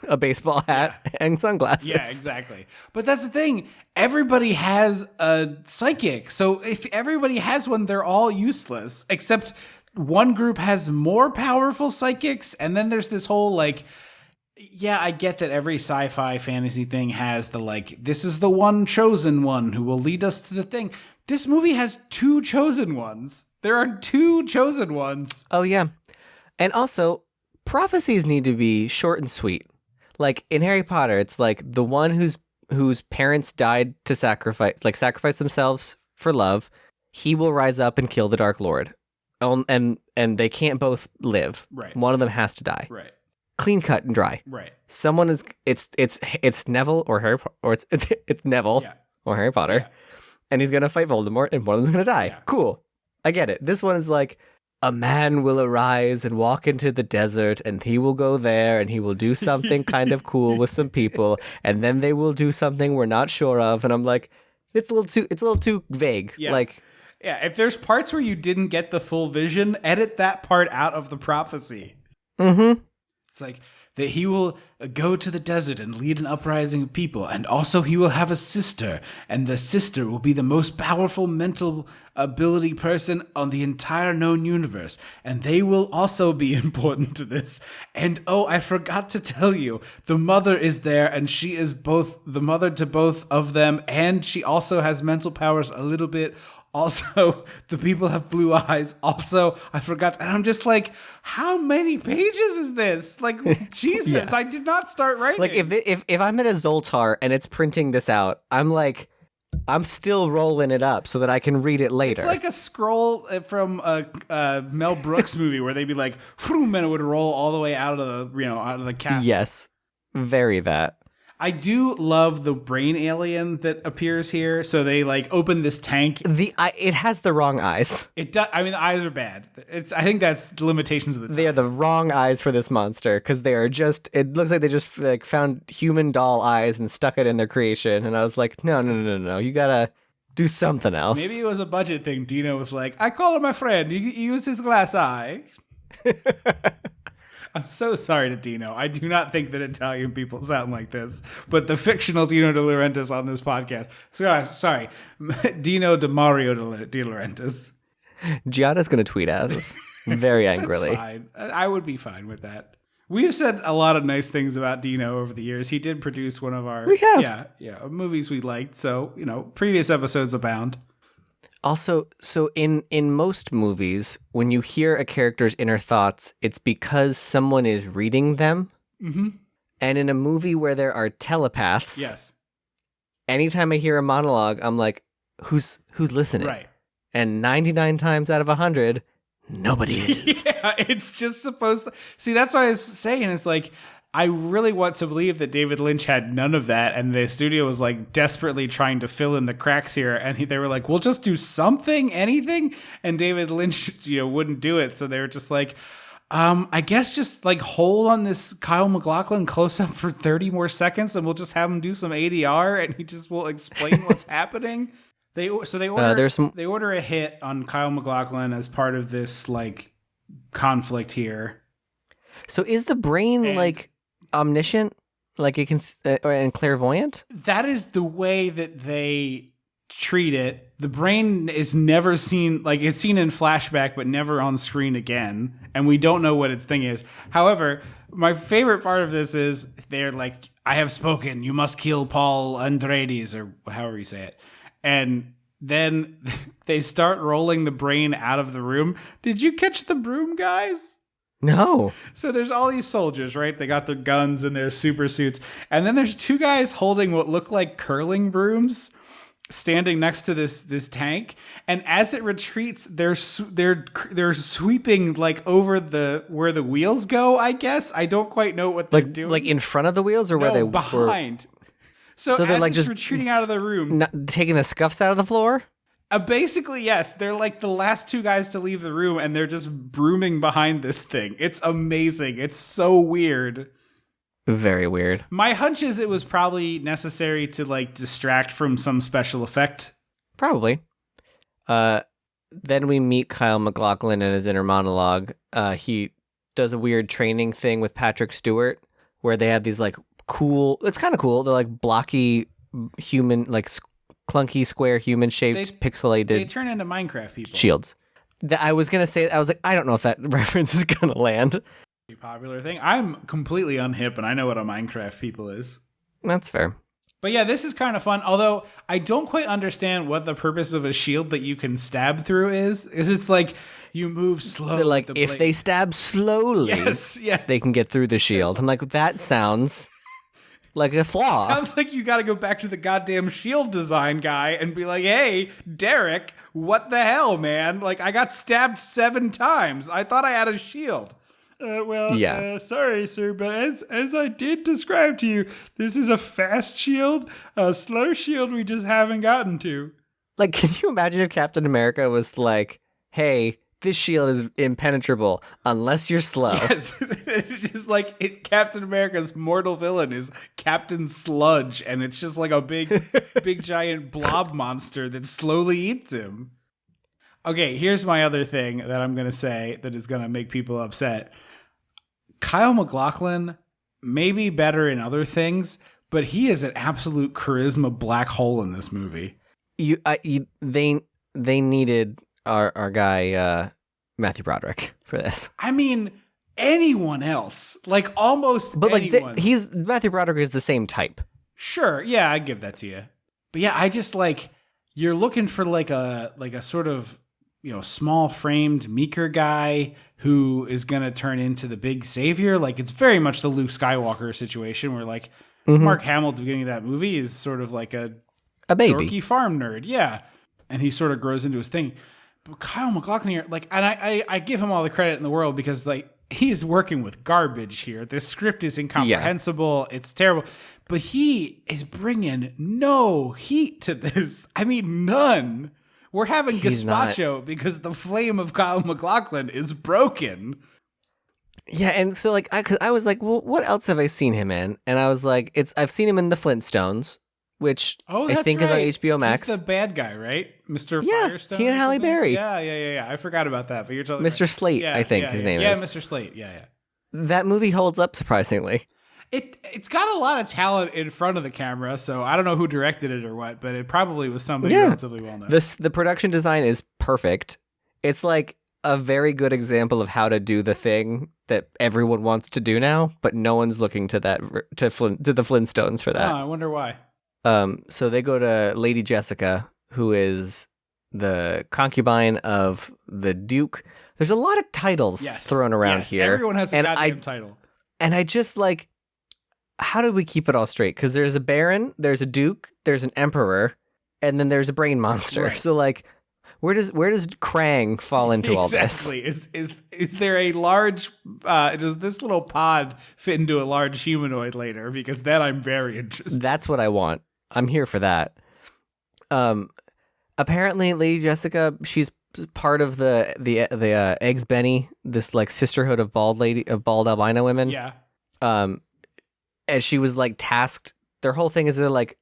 a baseball hat, and sunglasses. yeah, exactly. But that's the thing. Everybody has a psychic. So if everybody has one, they're all useless. Except one group has more powerful psychics, and then there's this whole like, yeah, I get that every sci-fi fantasy thing has the like, this is the one chosen one who will lead us to the thing. This movie has two chosen ones. There are two chosen ones. Oh, yeah. And also, prophecies need to be short and sweet. Like in Harry Potter, it's like the one whose parents died to sacrifice themselves for love, he will rise up and kill the Dark Lord. And they can't both live. Right. One of them has to die. Right. Clean cut and dry. Right. Someone is it's Neville or Harry or it's Neville Yeah. or Harry Potter, Yeah. and he's gonna fight Voldemort, and one of them's gonna die. Yeah. Cool, I get it. This one is like, a man will arise and walk into the desert, and he will go there, and he will do something kind of cool with some people, and then they will do something we're not sure of. And I'm like, it's a little too vague. Yeah. Like, Yeah, if there's parts where you didn't get the full vision, edit that part out of the prophecy. mm-hmm. It's like that he will go to the desert and lead an uprising of people, and also he will have a sister, and the sister will be the most powerful mental ability person on the entire known universe, and they will also be important to this. And oh, I forgot to tell you, the mother is there, and she is both the mother to both of them, and she also has mental powers a little bit. Also, the people have blue eyes. Also, I forgot. And I'm just like, how many pages is this? Like, Jesus, Yeah. I did not start writing. Like if I'm at a Zoltar and it's printing this out, I'm like, I'm still rolling it up so that I can read it later. It's like a scroll from a Mel Brooks movie where they'd be like, "Vroom," and it would roll all the way out of the cast. Yes, very that. I do love the brain alien that appears here. So they like open this tank. It has the wrong eyes. It does. I mean, the eyes are bad. I think that's the limitations of the time. They are the wrong eyes for this monster because they are just. It looks like they just like found human doll eyes and stuck it in their creation. And I was like, no, you gotta do something else. Maybe it was a budget thing. Dino was like, I call him my friend. You use his glass eye. I'm so sorry to Dino. I do not think that Italian people sound like this, but the fictional Dino De Laurentiis on this podcast. Sorry. Dino De Mario De Laurentiis. Giada's gonna tweet at us very angrily. That's fine. I would be fine with that. We've said a lot of nice things about Dino over the years. He did produce one of our We have. movies we liked. So, previous episodes abound. Also, so in most movies, when you hear a character's inner thoughts, it's because someone is reading them. Mm-hmm. And in a movie where there are telepaths, Yes. anytime I hear a monologue, I'm like, who's listening? Right. And 99 times out of 100, nobody is. Yeah, it's just supposed to. See, that's why I was saying, it's like, I really want to believe that David Lynch had none of that, and the studio was like desperately trying to fill in the cracks here, and they were like, we'll just do something, anything, and David Lynch, wouldn't do it, so they were just like, I guess just like hold on this Kyle MacLachlan close up for 30 more seconds, and we'll just have him do some ADR, and he just will explain what's happening. They order a hit on Kyle MacLachlan as part of this like conflict here. So is the brain like omniscient, like it can, and clairvoyant? That is the way that they treat it. The brain is never seen, like it's seen in flashback, but never on screen again. And we don't know what its thing is. However, my favorite part of this is they're like, I have spoken, you must kill Paul Andreades, or however you say it. And then they start rolling the brain out of the room. Did you catch the broom, guys? No. So there's all these soldiers, right? They got their guns and their super suits. And then there's two guys holding what look like curling brooms. standing next to this tank, and as it retreats, they're sweeping like over where the wheels go. I guess I don't quite know what they're doing. Like in front of the wheels, or where no, they were behind. So they're as like it's just retreating out of the room, taking the scuffs out of the floor. Basically, yes. They're like the last two guys to leave the room, and they're just brooming behind this thing. It's amazing. It's so weird. Very weird. My hunch is it was probably necessary to like distract from some special effect. Probably. Then we meet Kyle MacLachlan in his inner monologue. He does a weird training thing with Patrick Stewart where they have these like cool, it's kind of cool. They're like blocky human, like clunky square human shaped pixelated. They turn into Minecraft people. Shields. I was going to say, I was like, I don't know if that reference is going to land. Popular thing. I'm completely unhip and I know what a Minecraft people is. That's fair. But yeah, this is kind of fun. Although I don't quite understand what the purpose of a shield that you can stab through is. It's like you move slowly. So like if they stab slowly, yes, they can get through the shield. I'm like, that sounds like a flaw. Sounds like you got to go back to the goddamn shield design guy and be like, hey, Derek, what the hell, man? Like I got stabbed 7 times. I thought I had a shield. Sorry, sir, but as I did describe to you, this is a fast shield. A slow shield we just haven't gotten to. Like, can you imagine if Captain America was like, hey, this shield is impenetrable unless you're slow. Yes. It's just like Captain America's mortal villain is Captain Sludge, and it's just like a big giant blob monster that slowly eats him. Okay, here's my other thing that I'm going to say that is going to make people upset. Kyle MacLachlan may be better in other things, but he is an absolute charisma black hole in this movie. They needed our guy Matthew Broderick for this. I mean, anyone else, like almost but anyone. He's Matthew Broderick is the same type. Sure, yeah, I give that to you. But yeah, I just like you're looking for like a sort of small framed meeker guy who is going to turn into the big savior. Like it's very much the Luke Skywalker situation where like Mark Hamill at the beginning of that movie is sort of like a baby dorky farm nerd. Yeah. And he sort of grows into his thing. But Kyle MacLachlan here, like, and I give him all the credit in the world because like he's working with garbage here. This script is incomprehensible. Yeah. It's terrible, but he is bringing no heat to this. I mean, none. We're having gazpacho because the flame of Kyle MacLachlan is broken. Yeah, and so like I was like, well, what else have I seen him in? And I was like, I've seen him in The Flintstones, which I think is on HBO Max. He's the bad guy, right? Mr. Firestone. He and Halle Berry. Yeah. I forgot about that, but you're totally Mr. Slate, I think his name is. Yeah, Mr. Slate. Yeah. That movie holds up surprisingly. It's got a lot of talent in front of the camera, so I don't know who directed it or what, but it probably was somebody relatively well known. The production design is perfect. It's like a very good example of how to do the thing that everyone wants to do now, but no one's looking to the Flintstones for that. Oh, I wonder why. So they go to Lady Jessica, who is the concubine of the Duke. There's a lot of titles thrown around here. Everyone has a goddamn title. And I just like, how do we keep it all straight? Because there's a baron, there's a duke, there's an emperor, and then there's a brain monster. Right. So like, where does Krang fall into all this? Exactly. Is there a large? Does this little pod fit into a large humanoid later? Because then I'm very interested. That's what I want. I'm here for that. Apparently, Lady Jessica, she's part of the Eggs Benny, this like sisterhood of bald albino women. Yeah. And she was like tasked. Their whole thing is they're like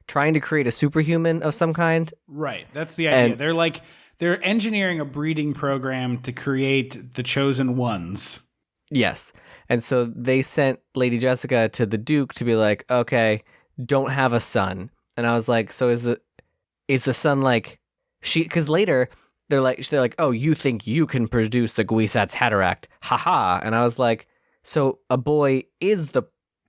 trying to create a superhuman of some kind. Right. That's the idea. And they're engineering a breeding program to create the chosen ones. Yes. And so they sent Lady Jessica to the Duke to be like, okay, don't have a son. And I was like, so is the son like because later they're like, oh, you think you can produce the Gwisatz Haderach? Haha. And I was like, so a boy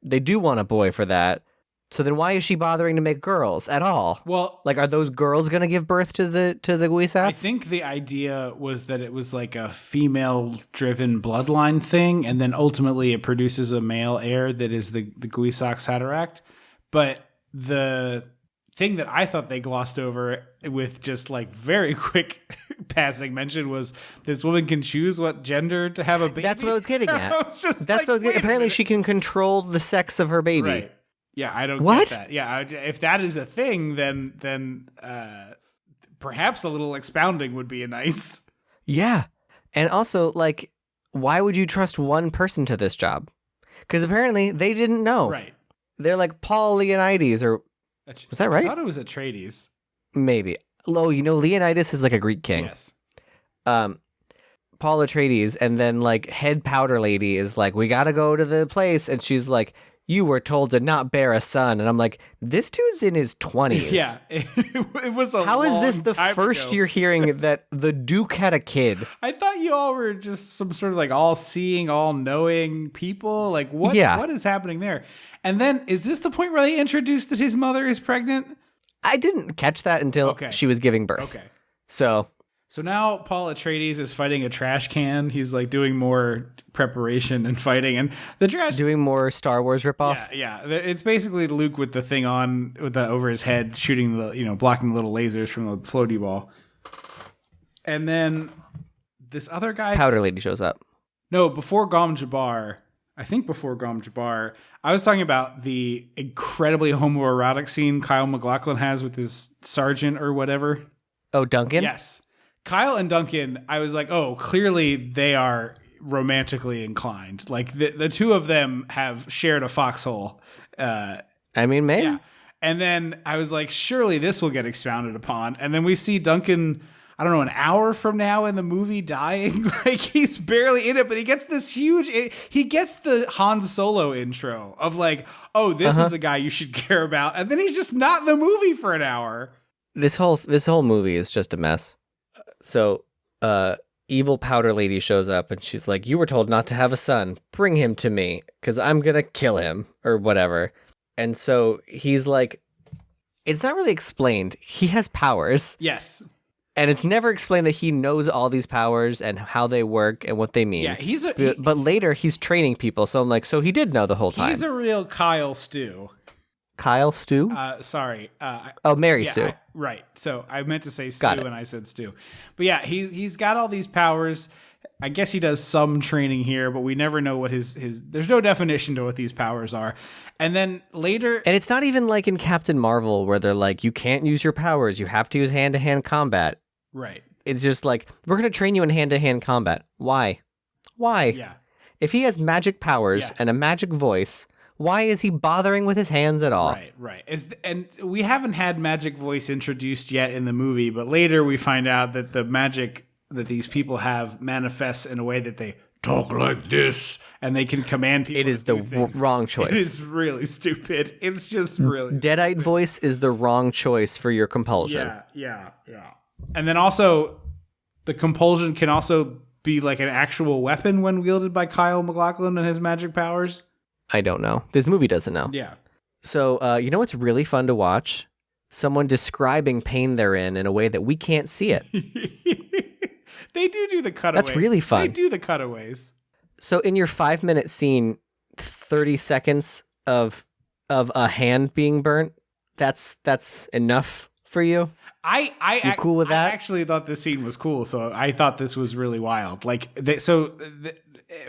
they do want a boy for that. So then why is she bothering to make girls at all? Well, like, are those girls going to give birth to the Gwisatz? I think the idea was that it was like a female-driven bloodline thing, and then ultimately it produces a male heir that is the Gwisatz Haderach. But the thing that I thought they glossed over with just like very quick passing mention was this woman can choose what gender to have a baby. That's what I was getting at. That's That's what I was getting. Apparently, she can control the sex of her baby. Right. Yeah, I don't What? get that. Yeah, if that is a thing, then perhaps a little expounding would be nice. Yeah. And also, like, why would you trust one person to this job? Because apparently they didn't know. Right. They're like Paul Leonidas, or was that right? I thought it was Atreides. Maybe. Oh, you know, Leonidas is like a Greek king. Yes. Paul Atreides, and then like head powder lady is like, we gotta go to the place, and she's like, you were told to not bear a son, and I'm like, this dude's in his 20s. Yeah, it was a How is this long the time first ago. you're hearing that the Duke had a kid? I thought you all were just some sort of like all-seeing, all-knowing people. Like, what? Yeah. What is happening there? And then, is this the point where they introduced that his mother is pregnant? I didn't catch that until Okay. she was giving birth. Okay. So So now Paul Atreides is fighting a trash can. He's like doing more preparation and fighting, and the trash. doing more Star Wars ripoff. Yeah. It's basically Luke with the thing on with the over his head, shooting the blocking the little lasers from the floaty ball. And then this other guy. Powder lady shows up. No, before Gom Jabbar. I think before Gom Jabbar, I was talking about the incredibly homoerotic scene Kyle MacLachlan has with his sergeant or whatever. Oh, Duncan? Yes. Kyle and Duncan, I was like, oh, clearly they are romantically inclined. Like the two of them have shared a foxhole. I mean, maybe. Yeah. And then I was like, surely this will get expounded upon. And then we see Duncan, I don't know, an hour from now in the movie dying. Like he's barely in it, but he gets this he gets the Han Solo intro of like, oh, this is a guy you should care about. And then he's just not in the movie for an hour. This whole movie is just a mess. So, evil powder lady shows up and she's like, you were told not to have a son. Bring him to me because I'm going to kill him or whatever. And so he's like, it's not really explained. He has powers. Yes. And it's never explained that he knows all these powers and how they work and what they mean. Yeah, but later he's training people. So I'm like, so he did know the whole time. He's a real Kyle Stu. Kyle Stu? Sorry. Mary yeah, Sue. Right. So I meant to say Stu Got it. and I said Stu. But yeah, he's got all these powers. I guess he does some training here, but we never know what his there's no definition to what these powers are. And then later, And it's not even like in Captain Marvel where they're like, you can't use your powers. You have to use hand-to-hand combat. right. It's just like, we're going to train you in hand-to-hand combat. Why? Yeah. If he has magic powers Yeah. and a magic voice, why is he bothering with his hands at all? Right. And we haven't had magic voice introduced yet in the movie, but later we find out that the magic that these people have manifests in a way that they talk like this and they can command people. It is to the do things. wrong choice. It is really stupid. It's just really Deadite voice is the wrong choice for your compulsion. Yeah. And then also, the compulsion can also be like an actual weapon when wielded by Kyle MacLachlan and his magic powers. I don't know. This movie doesn't know. Yeah. So, you know what's really fun to watch? Someone describing pain they're in a way that we can't see it. They do the cutaways. That's really fun. They do the cutaways. So in your 5-minute scene, 30 seconds of a hand being burnt, that's enough for you? You cool with that? I actually thought this scene was cool, so I thought this was really wild. Like,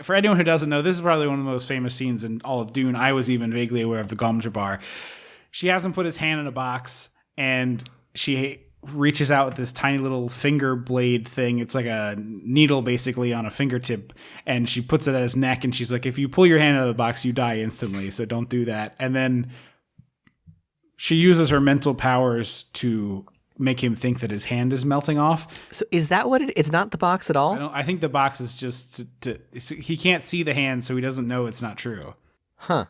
for anyone who doesn't know, this is probably one of the most famous scenes in all of Dune. I was even vaguely aware of the Gom Jabbar. She has him put his hand in a box, and she reaches out with this tiny little finger blade thing. It's like a needle basically on a fingertip, and she puts it at his neck, and she's like, if you pull your hand out of the box, you die instantly, so don't do that. And then she uses her mental powers to make him think that his hand is melting off. So is that what it's not the box at all? I think the box is just he can't see the hand, so he doesn't know it's not true. Huh.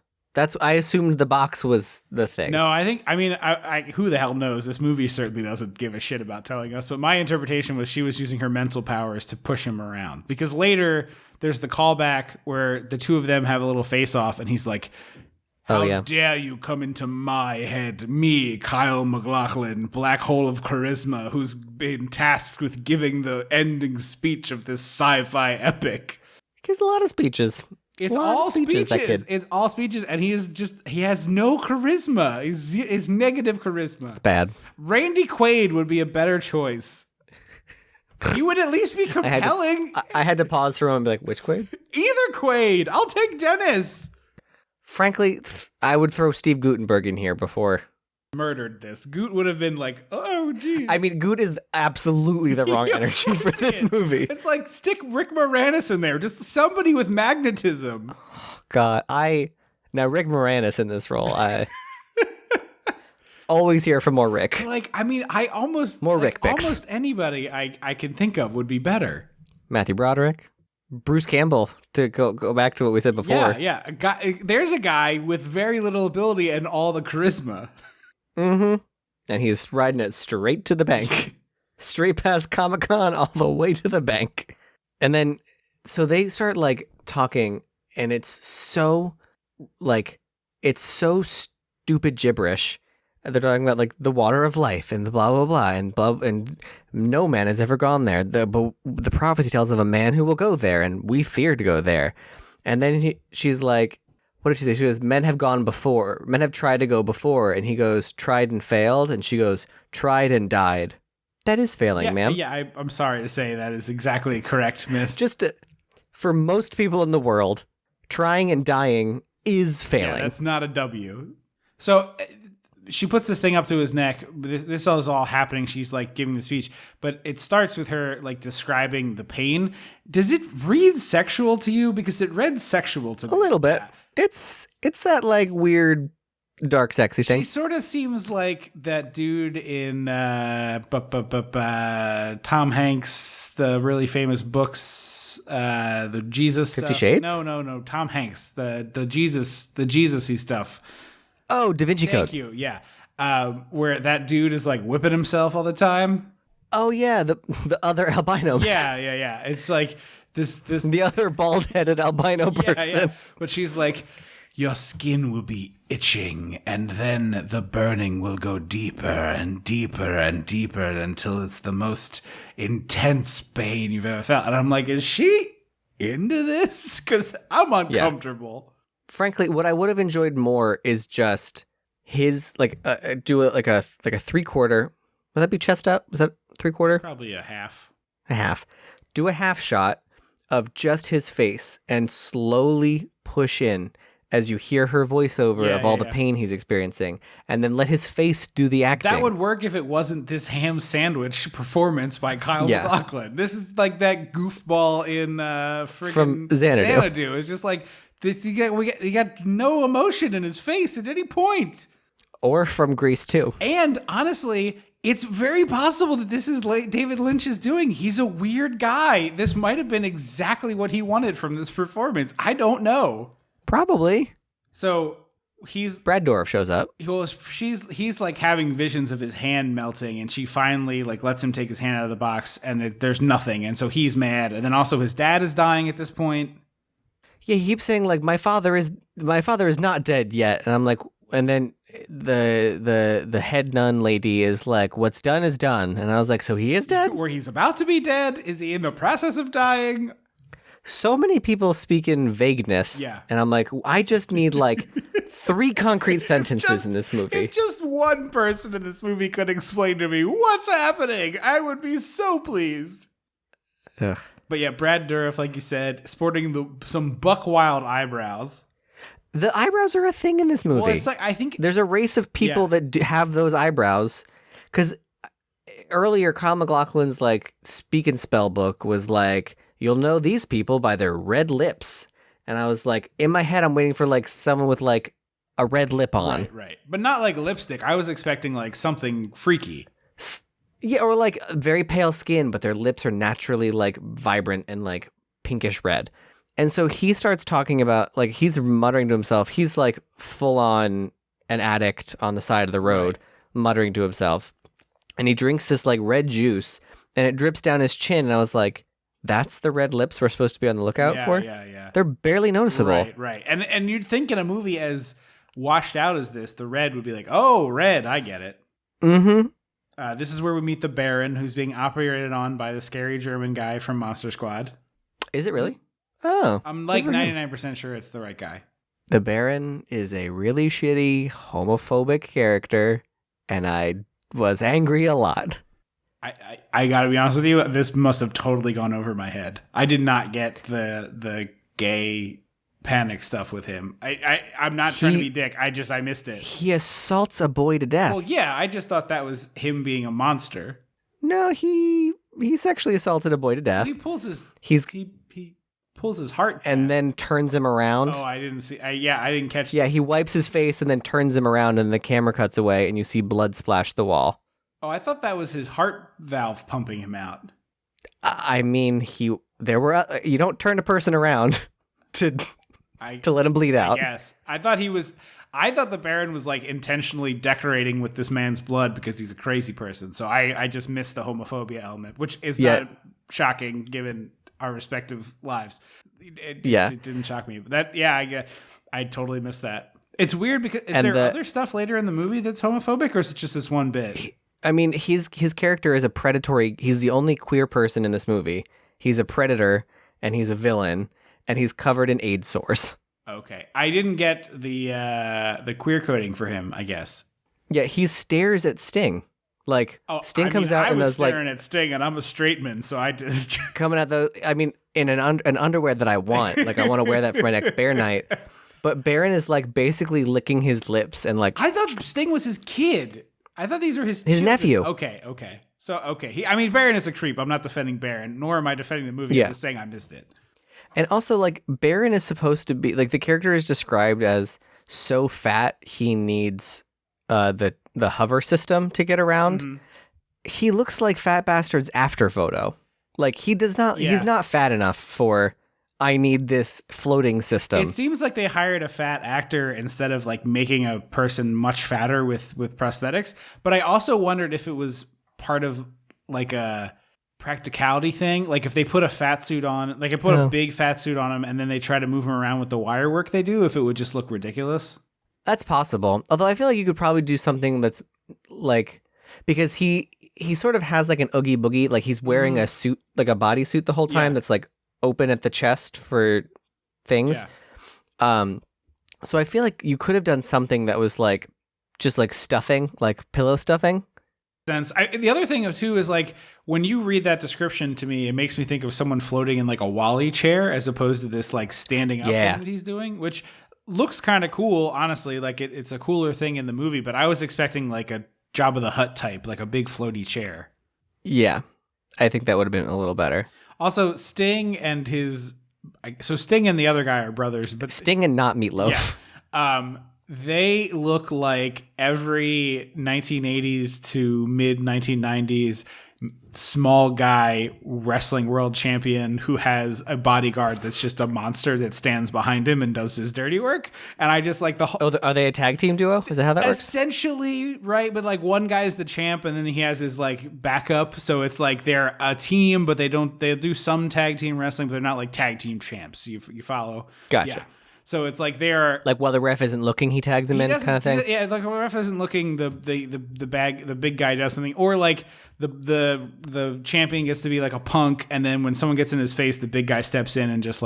I assumed the box was the thing. No, I who the hell knows? This movie certainly doesn't give a shit about telling us, but my interpretation was she was using her mental powers to push him around. Because later there's the callback where the two of them have a little face off, and he's like, how dare you come into my head, me, Kyle MacLachlan, black hole of charisma, who's been tasked with giving the ending speech of this sci-fi epic. He gives a lot of speeches. It's A lot of all speeches, that speeches. kid. It's all speeches, and he has no charisma. He's negative charisma. It's bad. Randy Quaid would be a better choice. He would at least be compelling. I had to pause for a moment and be like, which Quaid? Either Quaid. I'll take Dennis. Frankly, I would throw Steve Guttenberg in here before. Murdered this. Goot would have been like, oh, geez. I mean, Gut is absolutely the wrong energy for this movie. It's like stick Rick Moranis in there. Just somebody with magnetism. God, now Rick Moranis in this role. I always here for more Rick. Like, I mean, More Rick Bix. almost anybody I can think of would be better. Matthew Broderick, Bruce Campbell. To go back to what we said before. Yeah. There's a guy with very little ability and all the charisma. Mm-hmm. And he's riding it straight to the bank. Straight past Comic-Con all the way to the bank. And then, so they start, like, talking, and it's so stupid gibberish. They're talking about, like, the water of life and the blah, blah, blah, and no man has ever gone there. The prophecy tells of a man who will go there, and we fear to go there. And then she's like, what did she say? She goes, men have gone before. Men have tried to go before. And he goes, tried and failed. And she goes, tried and died. That is failing, ma'am. Yeah, I'm sorry to say that is exactly correct, miss. For most people in the world, trying and dying is failing. Yeah, that's not a W. So she puts this thing up to his neck. This is all happening. She's like giving the speech, but it starts with her like describing the pain. Does it read sexual to you? Because it read sexual to me. A little bit. Yeah. It's that like weird, dark, sexy thing. She sort of seems like that dude in Tom Hanks, the really famous books, the Jesus 50 stuff. Shades? No. Tom Hanks, the Jesus-y stuff. Oh, Da Vinci Code. Thank you. Yeah. Where that dude is like whipping himself all the time. Oh yeah, the other albino. Yeah. It's like this The other bald-headed albino person. Yeah. But she's like, your skin will be itching, and then the burning will go deeper and deeper and deeper until it's the most intense pain you've ever felt. And I'm like, is she into this? Because I'm uncomfortable. Frankly, what I would have enjoyed more is just his do a 3/4. Would that be chest up? Was that 3/4? Probably a half. A half. Do a half shot of just his face and slowly push in as you hear her voiceover of all the pain he's experiencing, and then let his face do the acting. That would work if it wasn't this ham sandwich performance by Kyle MacLachlan. This is like that goofball in From Xanadu. It's just like this. You got no emotion in his face at any point. Or from Grease too. And honestly, it's very possible that this is David Lynch is doing. He's a weird guy. This might have been exactly what he wanted from this performance. I don't know. Probably. So Brad Dourif shows up. He's like having visions of his hand melting, and she finally like lets him take his hand out of the box, and there's nothing, and so he's mad. And then also his dad is dying at this point. Yeah, he keeps saying like my father is not dead yet, and I'm like, and then the head nun lady is like, what's done is done, and I was like, so he is dead? Or he's about to be dead? Is he in the process of dying? So many people speak in vagueness. Yeah. And I'm like, I just need like 3 concrete sentences in this movie. If just one person in this movie could explain to me what's happening, I would be so pleased. Ugh. But yeah, Brad Dourif, like you said, sporting some buck wild eyebrows. The eyebrows are a thing in this movie. Well, it's like, I think there's a race of people that have those eyebrows. Because earlier, Kyle MacLachlan's like speak and spell book was like, you'll know these people by their red lips. And I was like, in my head, I'm waiting for like someone with like a red lip on. Right. But not like lipstick. I was expecting like something freaky. Yeah, or like very pale skin, but their lips are naturally like vibrant and like pinkish red. And so he starts talking about like he's muttering to himself. He's like full on an addict on the side of the road, muttering to himself. And he drinks this like red juice and it drips down his chin. And I was like, that's the red lips we're supposed to be on the lookout for? Yeah. They're barely noticeable. Right. And you'd think in a movie as washed out as this, the red would be like, oh, red, I get it. Mm-hmm. This is where we meet the Baron, who's being operated on by the scary German guy from Monster Squad. Is it really? Oh. I'm like good for him. 99% sure it's the right guy. The Baron is a really shitty homophobic character, and I was angry a lot. I gotta be honest with you, this must have totally gone over my head. I did not get the gay panic stuff with him. I'm not trying to be dick. I missed it. He assaults a boy to death. Well, yeah, I just thought that was him being a monster. No, he sexually assaulted a boy to death. He pulls his He's he pulls his heart and then turns him around. Oh, I didn't see. I didn't catch. Yeah, he wipes his face and then turns him around, and the camera cuts away, and you see blood splash the wall. Oh, I thought that was his heart valve pumping him out. I mean, you don't turn a person around to let him bleed out. Yes, I thought the Baron was like intentionally decorating with this man's blood because he's a crazy person. So I just missed the homophobia element, which is not shocking given our respective lives. It didn't shock me. But I totally missed that. It's weird because is there other stuff later in the movie that's homophobic, or is it just this one bit? I mean, his character is a predatory. He's the only queer person in this movie. He's a predator, and he's a villain, and he's covered in AIDS sores. Okay, I didn't get the queer coding for him, I guess. Yeah, he stares at Sting. Sting comes out and I was those staring at Sting, and I'm a straight man, so I did. coming out in an underwear that I want. I want to wear that for my next bear night. But Baron is basically licking his lips and I thought Sting was his kid. I thought these were his nephew. Okay. So Baron is a creep. I'm not defending Baron, nor am I defending the movie. Yeah. I'm just saying I missed it. And also, Baron is supposed to be the character is described as so fat he needs the hover system to get around. Mm-hmm. He looks like Fat Bastard's after photo. He does not. Yeah. He's not fat enough for. I need this floating system. It seems like they hired a fat actor instead of making a person much fatter with prosthetics. But I also wondered if it was part of a practicality thing. If they put a fat suit on, a big fat suit on him and then they try to move him around with the wire work they do, if it would just look ridiculous. That's possible. Although I feel like you could probably do something that's because he sort of has an Oogie Boogie, he's wearing a suit, a bodysuit the whole time that's open at the chest for things. Yeah. So I feel like you could have done something that was just stuffing, pillow stuffing. The other thing too is when you read that description to me, it makes me think of someone floating in a Wally chair as opposed to this standing up thing that he's doing, which looks kind of cool. Honestly, it's a cooler thing in the movie, but I was expecting a Jabba the Hutt type, a big floaty chair. Yeah, I think that would have been a little better. Also, Sting and Sting and the other guy are brothers, but Sting and not Meatloaf. Yeah. They look like every 1980s to mid 1990s small guy wrestling world champion who has a bodyguard that's just a monster that stands behind him and does his dirty work. And I just the whole... Oh, are they a tag team duo? Is that how that works? Essentially, right? But one guy's the champ and then he has his backup. So it's they're a team, but they do some tag team wrestling, but they're not tag team champs. You follow? Gotcha. Yeah. So it's they're while the ref isn't looking, he tags him in, kind of thing. Yeah, when the ref isn't looking, the big guy does something, or the champion gets to be a punk, and then when someone gets in his face, the big guy steps in and just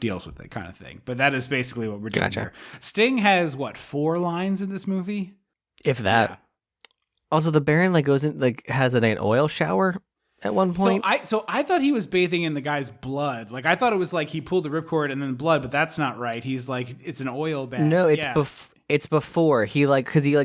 deals with it, kind of thing. But that is basically what we're doing here. Sting has 4 lines in this movie, if that. Yeah. Also, the Baron goes in has an oil shower at one point. So I thought he was bathing in the guy's blood. I thought it was he pulled the ripcord and then blood, but that's not right. He's it's an oil bath. No, it's before he because he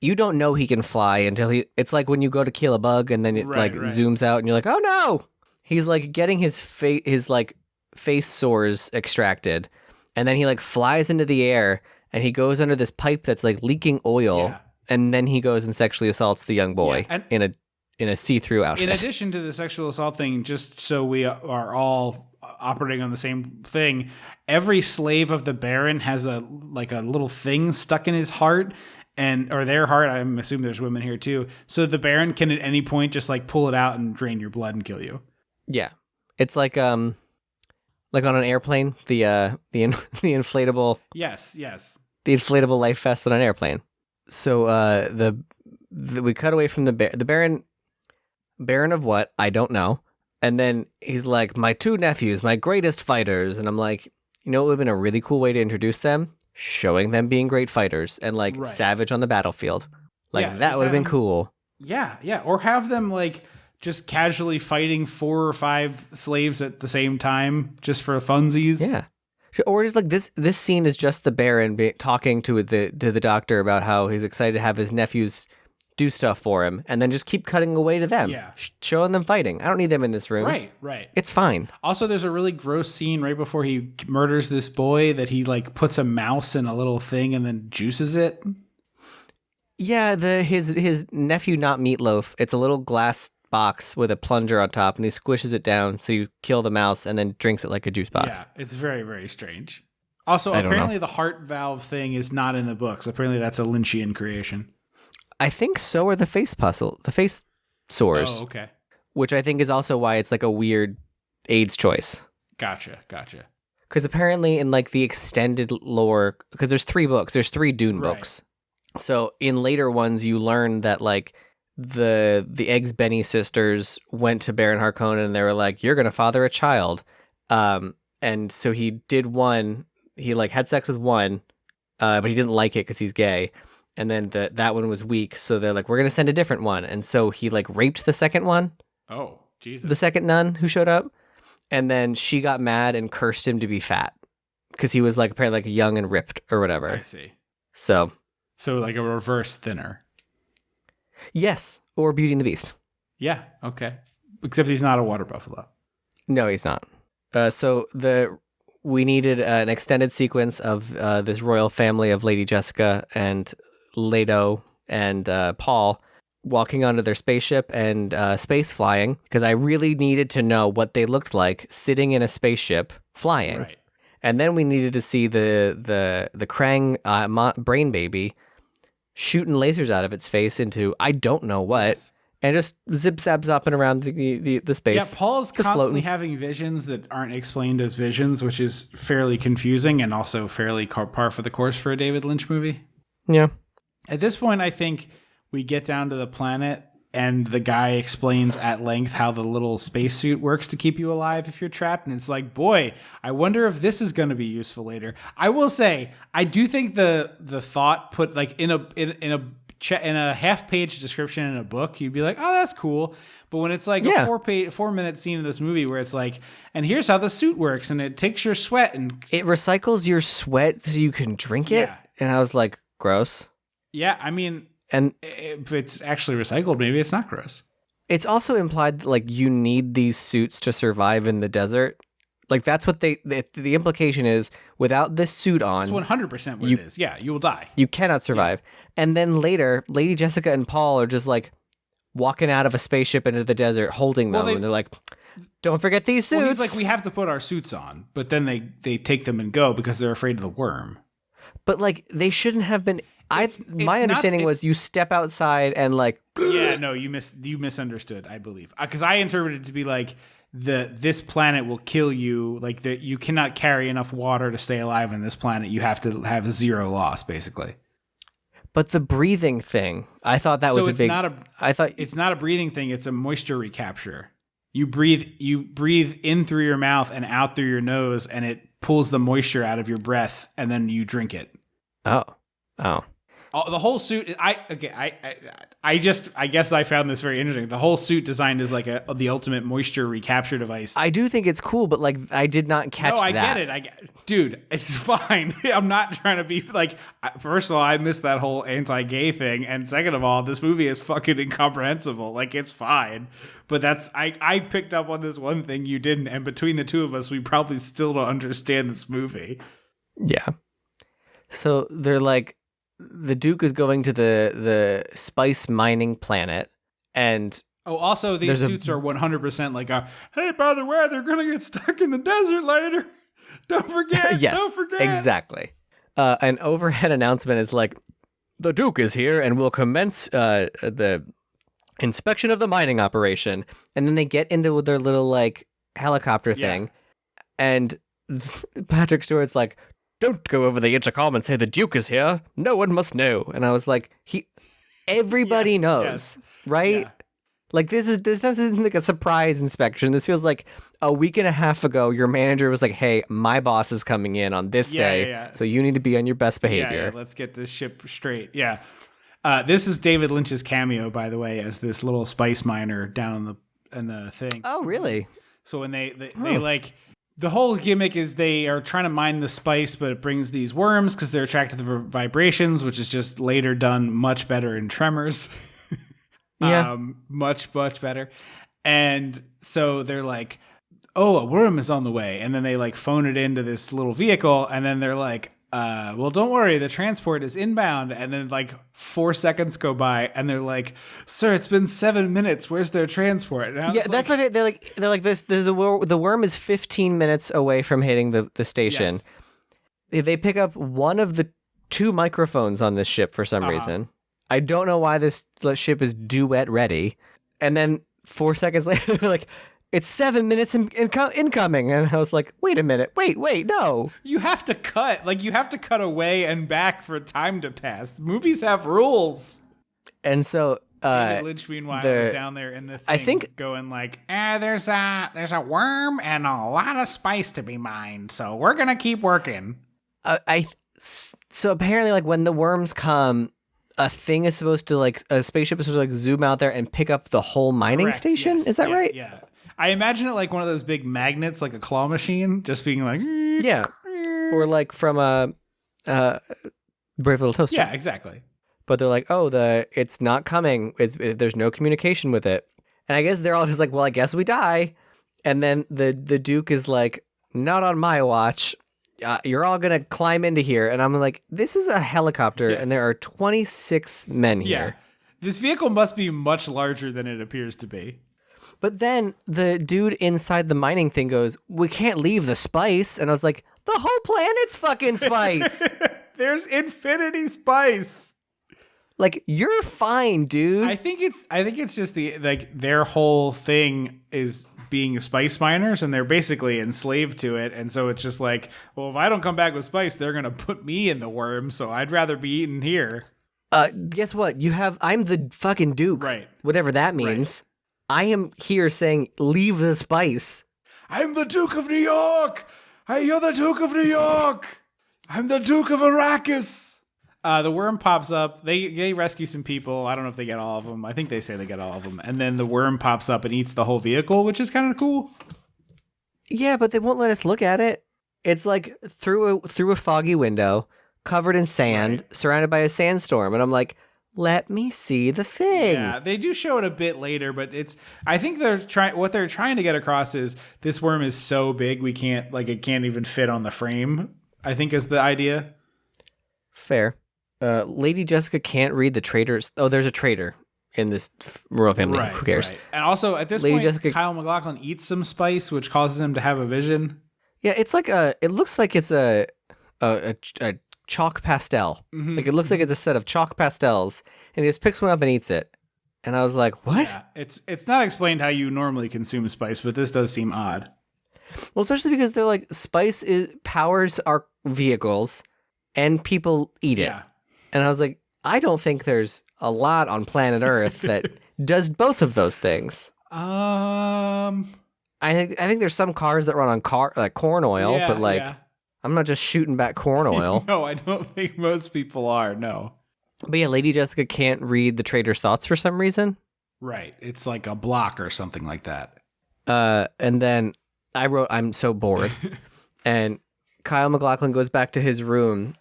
you don't know he can fly until it's when you go to kill a bug and then it zooms out and you're oh no. He's getting his face sores extracted, and then he flies into the air and he goes under this pipe that's leaking oil, and then he goes and sexually assaults the young boy in a see-through outfit. In addition to the sexual assault thing, just so we are all operating on the same thing, every slave of the Baron has a little thing stuck in his heart or their heart. I'm assuming there's women here too. So the Baron can at any point just pull it out and drain your blood and kill you. Yeah, it's like on an airplane, the inflatable. Yes. The inflatable life vest on an airplane. So we cut away from the Baron. Baron of what? I don't know. And then he's like, my two nephews, my greatest fighters. And I'm like, you know, it would have been a really cool way to introduce them, showing them being great fighters and like Right. savage on the battlefield. Like Yeah, that just would have been have 'em- cool. Yeah. Or have them like just casually fighting 4 or 5 slaves at the same time just for funsies. Yeah. Or just like this scene is just the Baron talking to the doctor about how he's excited to have his nephews do stuff for him, and then just keep cutting away to them, Yeah. showing them fighting. I don't need them in this room. Right. It's fine. Also, there's a really gross scene right before he murders this boy that he like puts a mouse in a little thing and then juices it. Yeah, his nephew, not Meatloaf. It's a little glass box with a plunger on top, and he squishes it down so you kill the mouse and then drinks it like a juice box. Yeah, it's very, very strange. Also, I don't apparently know. the heart valve thing is not in the books. Apparently that's a Lynchian creation. I think so are the face sores, Oh, okay. which I think is also why it's like a weird AIDS choice. Gotcha. Because apparently in like the extended lore, because there's 3 books, there's 3 Dune Right. books. So in later ones, you learn that like the Eggs Benny sisters went to Baron Harkonnen and they were like, "You're gonna father a child," and so he did one. He like had sex with one, but he didn't like it because he's gay. And then that one was weak, so they're like, "We're gonna send a different one." And so he like raped the second one, Oh, Jesus. the second nun who showed up, and then she got mad and cursed him to be fat because he was like apparently like young and ripped or whatever. I see. So So like a reverse thinner. yes, or Beauty and the Beast. Yeah, okay. Except he's not a water buffalo. No, he's not. So we needed an extended sequence of this royal family of Lady Jessica and Leto and Paul walking onto their spaceship and space flying, because I really needed to know what they looked like sitting in a spaceship flying. Right. And then we needed to see the Krang brain baby shooting lasers out of its face into I don't know what. Yes. And just zip zap zopping around the space. Yeah, Paul's just constantly floating. having visions that aren't explained as visions, which is fairly confusing and also fairly par for the course for a David Lynch movie. Yeah. At this point, I think we get down to the planet and the guy explains at length how the little spacesuit works to keep you alive if you're trapped. And it's like, boy, I wonder if this is going to be useful later. I will say, I do think the thought put like in a half-page description in a book, you'd be like, oh, that's cool. But when it's like Yeah. a 4-minute scene in this movie where it's like, and here's how the suit works, and it takes your sweat and It recycles your sweat so you can drink it. Yeah. And I was like, gross. yeah, I mean, And if it's actually recycled, maybe it's not gross. it's also implied that like you need these suits to survive in the desert. Like that's what the implication is. Without this suit on, It's 100% what You- it is. Yeah, you will die. you cannot survive. And then later, Lady Jessica and Paul are just like walking out of a spaceship into the desert holding them. Well, and they're like, don't forget these suits. Well, he's like, we have to put our suits on, but then they take them and go because they're afraid of the worm. But like they shouldn't have been. My not- understanding was it's- you step outside and like Yeah, no, you misunderstood, I believe, because I interpreted it to be like this planet will kill you. Like you cannot carry enough water to stay alive on this planet. You have to have 0 loss, basically. But the breathing thing, I thought that was So a it's big. not I thought It's not a breathing thing. It's a moisture recapture. You breathe in through your mouth and out through your nose, and it pulls the moisture out of your breath, and then you drink it. oh. The whole suit. I guess I found this very interesting. The whole suit designed as like the ultimate moisture recapture device. I do think it's cool, but like I did not catch No, I that. get it. Dude, it's fine. I'm not trying to be like. First of all, I missed that whole anti-gay thing, and second of all, this movie is fucking incomprehensible. Like it's fine, but I picked up on this one thing you didn't, and between the two of us, we probably still don't understand this movie. Yeah. So they're like, the Duke is going to the spice mining planet, and Oh, also, these There's a- suits are 100% like hey, by the way, they're gonna get stuck in the desert later. Don't forget. yes, Don't forget. exactly. An overhead announcement is like, the Duke is here and will commence the inspection of the mining operation. And then they get into their little like helicopter Yeah. thing, and Patrick Stewart's like, don't go over the intercom and say the Duke is here. No one must know. And I was like, everybody Yes, knows, yes. right? Yeah. Like this doesn't like a surprise inspection. This feels like a week and a half ago your manager was like, "Hey, my boss is coming in on this day, so you need to be on your best behavior." Yeah, let's get this ship straight. Yeah. This is David Lynch's cameo, by the way, as this little spice miner down in the thing. Oh, really? So when they like, the whole gimmick is they are trying to mine the spice, but it brings these worms because they're attracted to the vibrations, which is just later done much better in Tremors. Yeah. Much better. And so they're like, oh, a worm is on the way. And then they like phone it into this little vehicle. And then they're like, well, don't worry, the transport is inbound. And then like 4 seconds go by and they're like, sir, it's been 7 minutes. Where's their transport? Yeah, that's why they're like this. The worm is 15 minutes away from hitting the station. Yes. They pick up one of the 2 microphones on this ship for some reason. I don't know why this ship is duet ready. And then 4 seconds later, they're like, it's 7 minutes incoming. And I was like, wait a minute. Wait, no. You have to cut. Like, you have to cut away and back for time to pass. Movies have rules. And so David Lynch, meanwhile, is down there in the thing, I think, going like, there's a worm and a lot of spice to be mined, so we're going to keep working. So apparently, like, when the worms come, a thing is supposed to, like, a spaceship is supposed to, like, zoom out there and pick up the whole mining Correct, station? yes. Is that right? Yeah. I imagine it like one of those big magnets, like a claw machine, just being like... Yeah. Or like from a Brave Little Toaster. Yeah, exactly. But they're like, oh, it's not coming. There's no communication with it. And I guess they're all just like, well, I guess we die. And then the Duke is like, not on my watch. You're all going to climb into here. And I'm like, this is a helicopter, and there are 26 men here. Yeah. This vehicle must be much larger than it appears to be. But then the dude inside the mining thing goes, we can't leave the spice. And I was like, the whole planet's fucking spice. There's infinity spice. Like, you're fine, dude. I think it's just their whole thing is being spice miners, and they're basically enslaved to it. And so it's just like, well, if I don't come back with spice, they're going to put me in the worm. So I'd rather be eaten here. Guess what? I'm the fucking Duke. Right. Whatever that means. Right. I am here saying, leave the spice. I'm the Duke of New York. Hey, you're the Duke of New York. I'm the Duke of Arrakis. The worm pops up. They rescue some people. I don't know if they get all of them. I think they say they get all of them. And then the worm pops up and eats the whole vehicle, which is kind of cool. Yeah, but they won't let us look at it. It's like through a foggy window, covered in sand, surrounded by a sandstorm. And I'm like, let me see the thing. Yeah, they do show it a bit later, but I think what they're trying to get across is this worm is so big it can't even fit on the frame, I think is the idea. Fair. Lady Jessica can't read the traitors. Oh, there's a traitor in this royal family. Right, who cares? Right. And also, at this point, Kyle MacLachlan eats some spice, which causes him to have a vision. Yeah, it's like it looks like it's a chalk pastel. Mm-hmm. Like, it looks like it's a set of chalk pastels, and he just picks one up and eats it. And I was like, what? Yeah, it's not explained how you normally consume spice, but this does seem odd. Well, especially because they're like, spice powers our vehicles, and people eat it. Yeah. And I was like, I don't think there's a lot on planet Earth that does both of those things. I think there's some cars that run on corn oil, but I'm not just shooting back corn oil. No, I don't think most people are. No. But yeah, Lady Jessica can't read the traitor's thoughts for some reason. Right. It's like a block or something like that. And then I wrote, I'm so bored. And Kyle MacLachlan goes back to his room,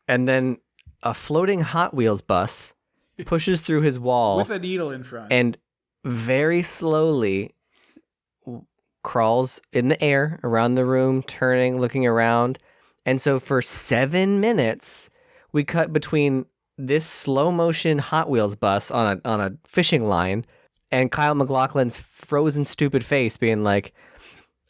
and then a floating Hot Wheels bus pushes through his wall with a needle in front and very slowly crawls in the air around the room, turning, looking around. And so for 7 minutes, we cut between this slow motion Hot Wheels bus on a fishing line and Kyle MacLachlan's frozen stupid face being like,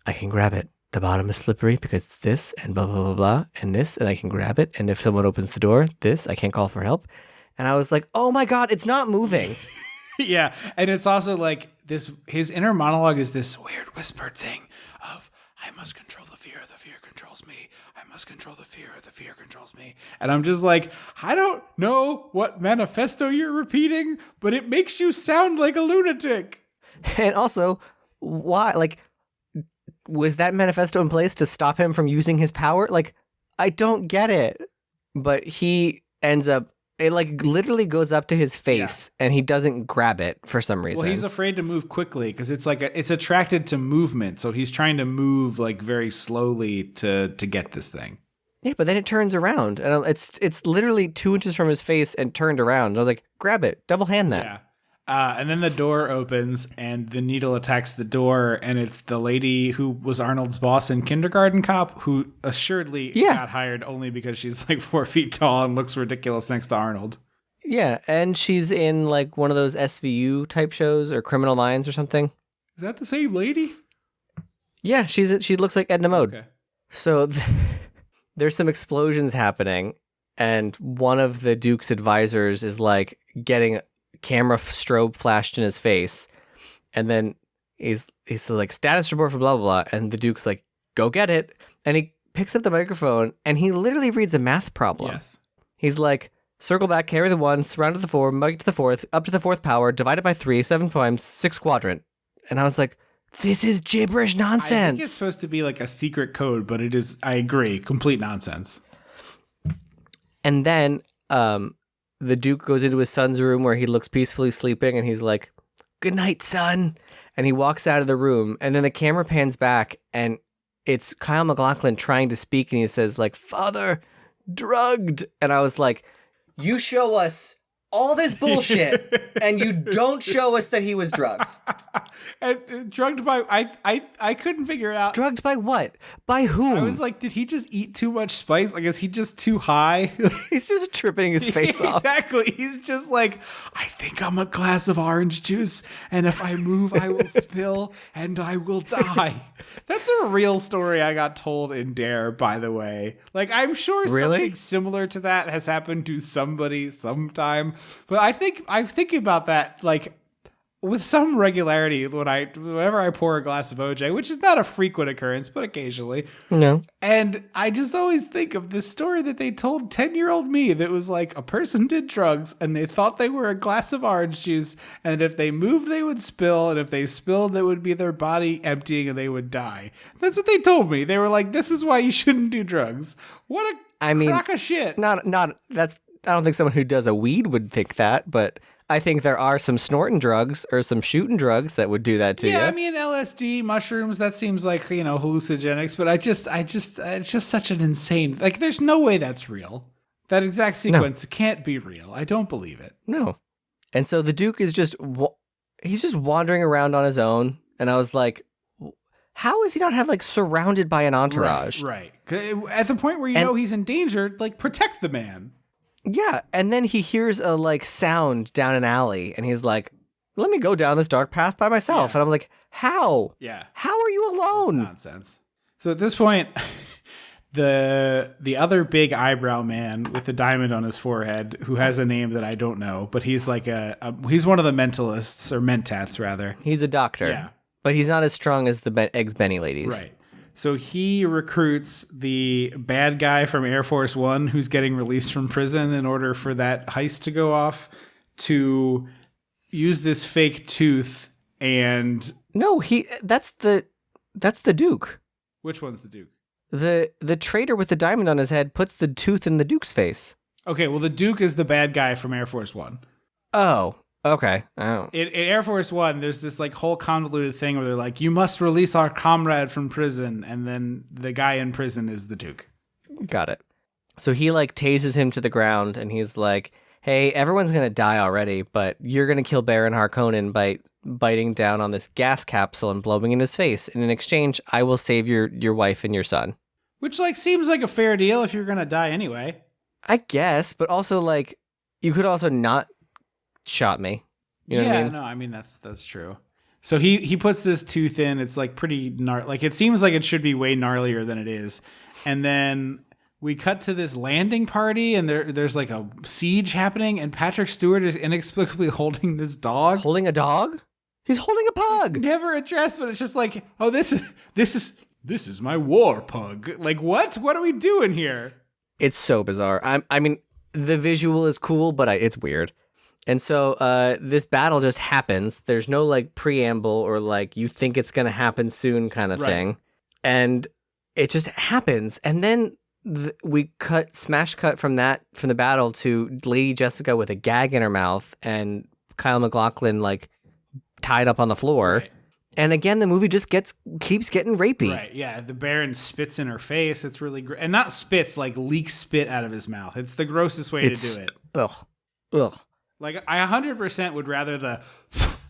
I can grab it. The bottom is slippery because it's this and blah, blah, blah, blah, and this, and I can grab it. And if someone opens the door, I can't call for help. And I was like, oh my God, it's not moving. Yeah. And it's also like his inner monologue is this weird whispered thing of, I must control the fear controls me. I must control the fear controls me. And I'm just like, I don't know what manifesto you're repeating, but it makes you sound like a lunatic. And also, why? Like, was that manifesto in place to stop him from using his power? Like, I don't get it. But he ends up, it like literally goes up to his face and he doesn't grab it for some reason. Well, he's afraid to move quickly because it's like it's attracted to movement. So he's trying to move like very slowly to get this thing. Yeah, but then it turns around and it's literally 2 inches from his face and turned around. I was like, grab it, double hand that. Yeah. And then the door opens and the needle attacks the door, and it's the lady who was Arnold's boss in Kindergarten Cop, who assuredly got hired only because she's like 4 feet tall and looks ridiculous next to Arnold. Yeah, and she's in like one of those SVU type shows or Criminal Minds or something. Is that the same lady? Yeah, she looks like Edna Mode. Okay. So there's some explosions happening, and one of the Duke's advisors is like getting camera strobe flashed in his face, and then he's like, status report for blah blah blah, and the Duke's like, go get it, and he picks up the microphone and he literally reads a math problem. Yes. He's like, circle back, carry the 1, surround to the 4, mug to the 4th, up to the 4th power, divided by 3, 7 times 6 quadrant. And I was like, this is gibberish nonsense. I think it's supposed to be like a secret code, but it is, I agree, complete nonsense. And then the Duke goes into his son's room where he looks peacefully sleeping, and he's like, good night, son. And he walks out of the room, and then the camera pans back, and it's Kyle MacLachlan trying to speak, and he says, like, father, drugged. And I was like, you show us all this bullshit, and you don't show us that he was drugged. And drugged by, I couldn't figure it out. Drugged by what? By whom? I was like, did he just eat too much spice? Like, is he just too high? He's just tripping his face off. Exactly. He's just like, I think I'm a glass of orange juice, and if I move, I will spill, and I will die. That's a real story I got told in Dare, by the way. Like, I'm sure something similar to that has happened to somebody sometime. But I think I'm thinking about that, like, with some regularity whenever I pour a glass of OJ, which is not a frequent occurrence, but occasionally. No. And I just always think of this story that they told 10-year-old me that was like, a person did drugs and they thought they were a glass of orange juice, and if they moved, they would spill, and if they spilled, it would be their body emptying and they would die. That's what they told me. They were like, this is why you shouldn't do drugs. What a crock of shit. I don't think someone who does a weed would think that, but I think there are some snorting drugs or some shooting drugs that would do that to you. Yeah, I mean, LSD, mushrooms, that seems like, hallucinogenics, but it's just such an insane, like, there's no way that's real. That exact sequence can't be real. I don't believe it. No. And so the Duke is he's just wandering around on his own, and I was like, how is he not have, like, surrounded by an entourage? Right. At the point where you know he's in danger, like, protect the man. Yeah, and then he hears a, like, sound down an alley, and he's like, let me go down this dark path by myself. And I'm like, how? Yeah. How are you alone? That's nonsense. So at this point, the other big eyebrow man with the diamond on his forehead, who has a name that I don't know, but he's like he's one of the mentalists, or mentats, rather. He's a doctor. Yeah. But he's not as strong as the Eggs Benny ladies. Right. So he recruits the bad guy from Air Force One who's getting released from prison in order for that heist to go off to use this fake tooth and... No, that's the Duke. Which one's the Duke? The traitor with the diamond on his head puts the tooth in the Duke's face. Okay, well, the Duke is the bad guy from Air Force One. Oh, okay. Oh. In Air Force One, there's this like whole convoluted thing where they're like, you must release our comrade from prison, and then the guy in prison is the Duke. Got it. So he like tases him to the ground, and he's like, hey, everyone's gonna die already, but you're gonna kill Baron Harkonnen by biting down on this gas capsule and blowing in his face. And in exchange, I will save your wife and your son. Which like seems like a fair deal if you're gonna die anyway. I guess, but also like you could also not shot me. You know what I mean? No, I mean that's true. So he puts this tooth in. It's like pretty like it seems like it should be way gnarlier than it is. And then we cut to this landing party, and there's like a siege happening, and Patrick Stewart is inexplicably holding this dog. Holding a dog? He's holding a pug. It's never addressed, but it's just like, oh, this is This is my war pug. Like, what? What are we doing here? It's so bizarre. I mean, the visual is cool, but it's weird. And so this battle just happens. There's no like preamble or like you think it's going to happen soon kind of thing. And it just happens. And then we smash cut from the battle to Lady Jessica with a gag in her mouth and Kyle MacLachlan like tied up on the floor. Right. And again, the movie just keeps getting rapey. Right, yeah. The Baron spits in her face. It's really great. And not spits, like leaks spit out of his mouth. It's the grossest way to do it. Ugh. Like, I 100% would rather the